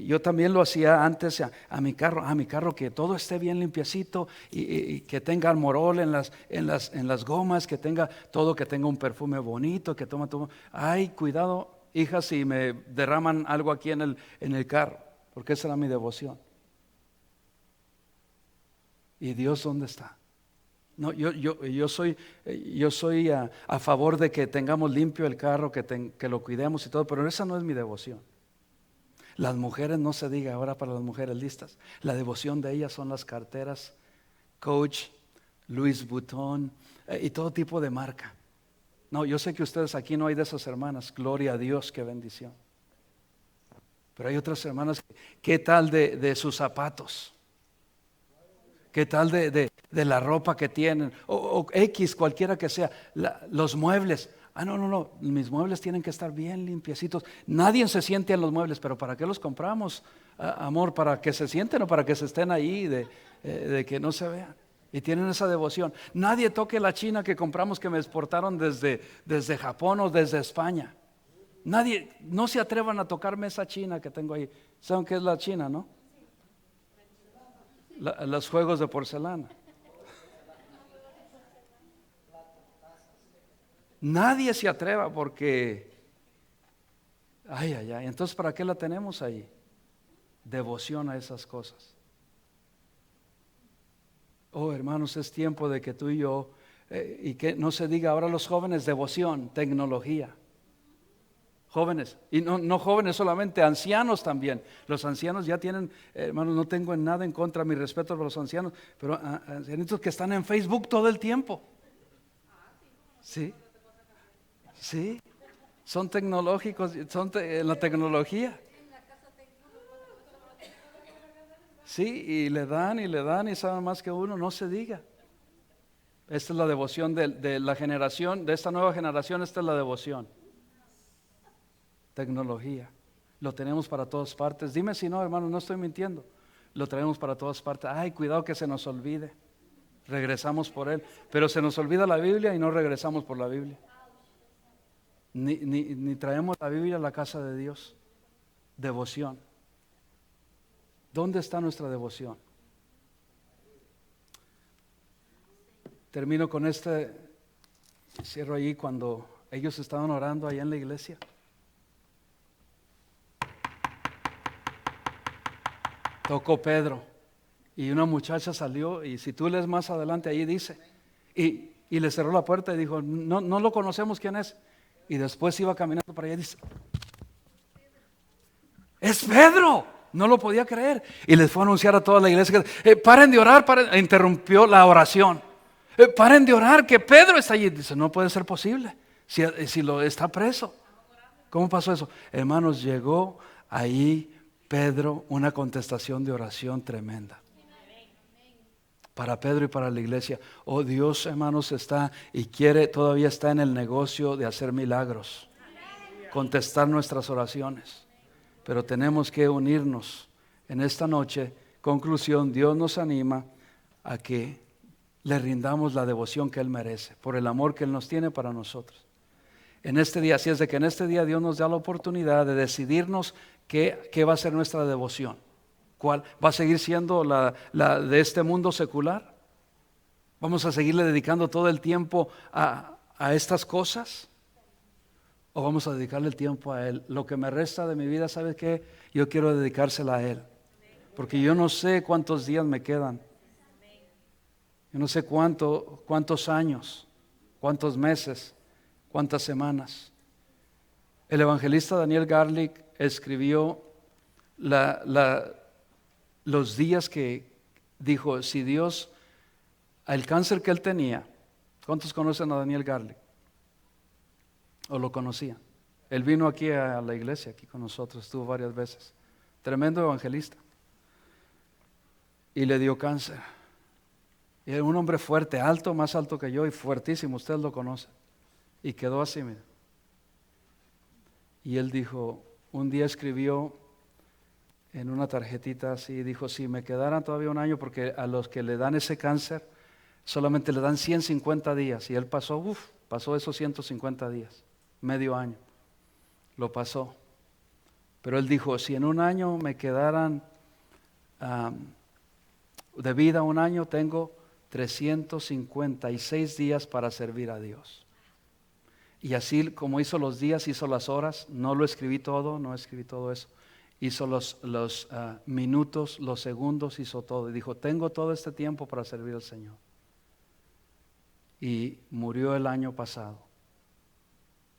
yo también lo hacía antes a mi carro, que todo esté bien limpiecito y que tenga armorol en las gomas, que tenga un perfume bonito, que toma todo. Ay, cuidado, hijas, si me derraman algo aquí en el carro, porque esa era mi devoción. ¿Y Dios dónde está? No, yo soy a favor de que tengamos limpio el carro, que lo cuidemos y todo, pero esa no es mi devoción. Las mujeres, no se diga ahora para las mujeres listas, la devoción de ellas son las carteras Coach, Louis Vuitton y todo tipo de marca. No, yo sé que ustedes aquí no hay de esas hermanas, gloria a Dios, qué bendición. Pero hay otras hermanas, ¿qué tal de sus zapatos? ¿Qué tal de la ropa que tienen? O X, cualquiera que sea. Los muebles. No. Mis muebles tienen que estar bien limpiecitos. Nadie se siente en los muebles, pero ¿para qué los compramos, amor? ¿Para que se sienten o para que se estén ahí de que no se vean? Y tienen esa devoción. Nadie toque la china que compramos, que me exportaron desde Japón o desde España. Nadie, no se atrevan a tocarme esa china que tengo ahí. ¿Saben qué es la china, no? Los juegos de porcelana. Nadie se atreva porque Ay, ay, ay. Entonces, ¿para qué la tenemos ahí? Devoción a esas cosas. Oh, hermanos, es tiempo de que tú y yo, y que no se diga ahora los jóvenes, devoción, tecnología. Jóvenes, y no jóvenes solamente, ancianos también. Los ancianos ya tienen, hermanos, no tengo nada en contra, mi respeto por los ancianos, pero ancianitos que están en Facebook todo el tiempo. Sí, sí, son tecnológicos, son en la tecnología. Sí, y le dan y saben más que uno, no se diga. Esta es la devoción de la generación, de esta nueva generación, esta es la devoción. Tecnología. Lo tenemos para todas partes. Dime si no, hermano, no estoy mintiendo. Lo traemos para todas partes. Ay, cuidado que se nos olvide. Regresamos por él. Pero se nos olvida la Biblia y no regresamos por la Biblia. Ni traemos la Biblia a la casa de Dios. Devoción. ¿Dónde está nuestra devoción? Termino con cierro allí cuando ellos estaban orando allá en la iglesia. Tocó Pedro y una muchacha salió, y si tú lees más adelante ahí dice, y le cerró la puerta y dijo, no lo conocemos quién es. Y después iba caminando para allá y dice, es Pedro. No lo podía creer y les fue a anunciar a toda la iglesia que paren de orar, interrumpió la oración. Paren de orar, que Pedro está allí. Dice, no puede ser posible si lo está preso. ¿Cómo pasó eso? Hermanos, llegó ahí Pedro, una contestación de oración tremenda para Pedro y para la iglesia. Oh, Dios, hermanos, está y todavía está en el negocio de hacer milagros, contestar nuestras oraciones. Pero tenemos que unirnos en esta noche. Conclusión, Dios nos anima a que le rindamos la devoción que Él merece, por el amor que Él nos tiene para nosotros. En este día, así es de que en este día Dios nos da la oportunidad de decidirnos qué va a ser nuestra devoción. ¿Cuál va a seguir siendo la de este mundo secular? ¿Vamos a seguirle dedicando todo el tiempo a estas cosas? ¿O vamos a dedicarle el tiempo a Él? Lo que me resta de mi vida, ¿sabe qué? Yo quiero dedicársela a Él. Porque yo no sé cuántos días me quedan. Yo no sé cuántos años, cuántos meses, cuántas semanas. El evangelista Daniel Garlic escribió los días que dijo, si Dios, el cáncer que él tenía, ¿cuántos conocen a Daniel Garlic? ¿O lo conocían? Él vino aquí a la iglesia, aquí con nosotros, estuvo varias veces. Tremendo evangelista. Y le dio cáncer. Y era un hombre fuerte, alto, más alto que yo y fuertísimo, usted lo conoce. Y quedó así, mira. Y él dijo, un día escribió en una tarjetita así, dijo, si me quedaran todavía un año, porque a los que le dan ese cáncer solamente le dan 150 días. Y él pasó esos 150 días, medio año, lo pasó. Pero él dijo, si en un año me quedaran de vida un año, tengo 356 días para servir a Dios. Y así como hizo los días, hizo las horas. No lo escribí todo, no escribí todo eso. Hizo los minutos, los segundos, hizo todo. Y dijo, tengo todo este tiempo para servir al Señor. Y murió el año pasado.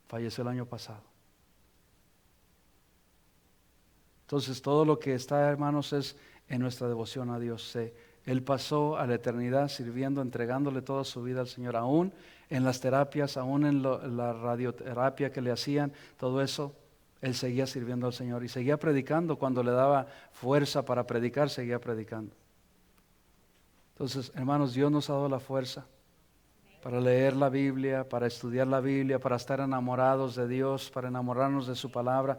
Falleció el año pasado. Entonces todo lo que está, hermanos, es en nuestra devoción a Dios. Él pasó a la eternidad sirviendo, entregándole toda su vida al Señor, aún en las terapias, aún en la radioterapia que le hacían, todo eso, él seguía sirviendo al Señor y seguía predicando. Cuando le daba fuerza para predicar, seguía predicando. Entonces, hermanos, Dios nos ha dado la fuerza para leer la Biblia, para estudiar la Biblia, para estar enamorados de Dios, para enamorarnos de su palabra.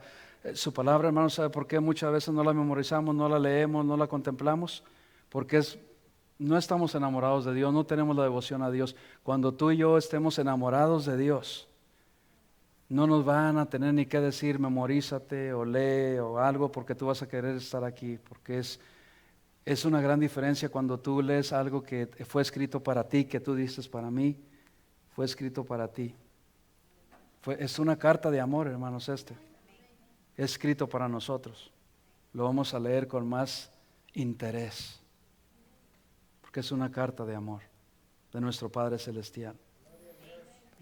Su palabra, hermanos, ¿sabe por qué muchas veces no la memorizamos, no la leemos, no la contemplamos? Porque no estamos enamorados de Dios, no tenemos la devoción a Dios. Cuando tú y yo estemos enamorados de Dios, no nos van a tener ni que decir memorízate o lee o algo, porque tú vas a querer estar aquí, porque es una gran diferencia cuando tú lees algo que fue escrito para ti, que tú dices para mí, fue escrito para ti. Es una carta de amor, hermanos, escrito para nosotros. Lo vamos a leer con más interés, porque es una carta de amor de nuestro Padre Celestial.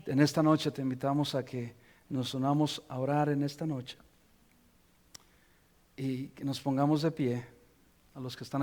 En esta noche te invitamos a que nos unamos a orar en esta noche y que nos pongamos de pie, a los que están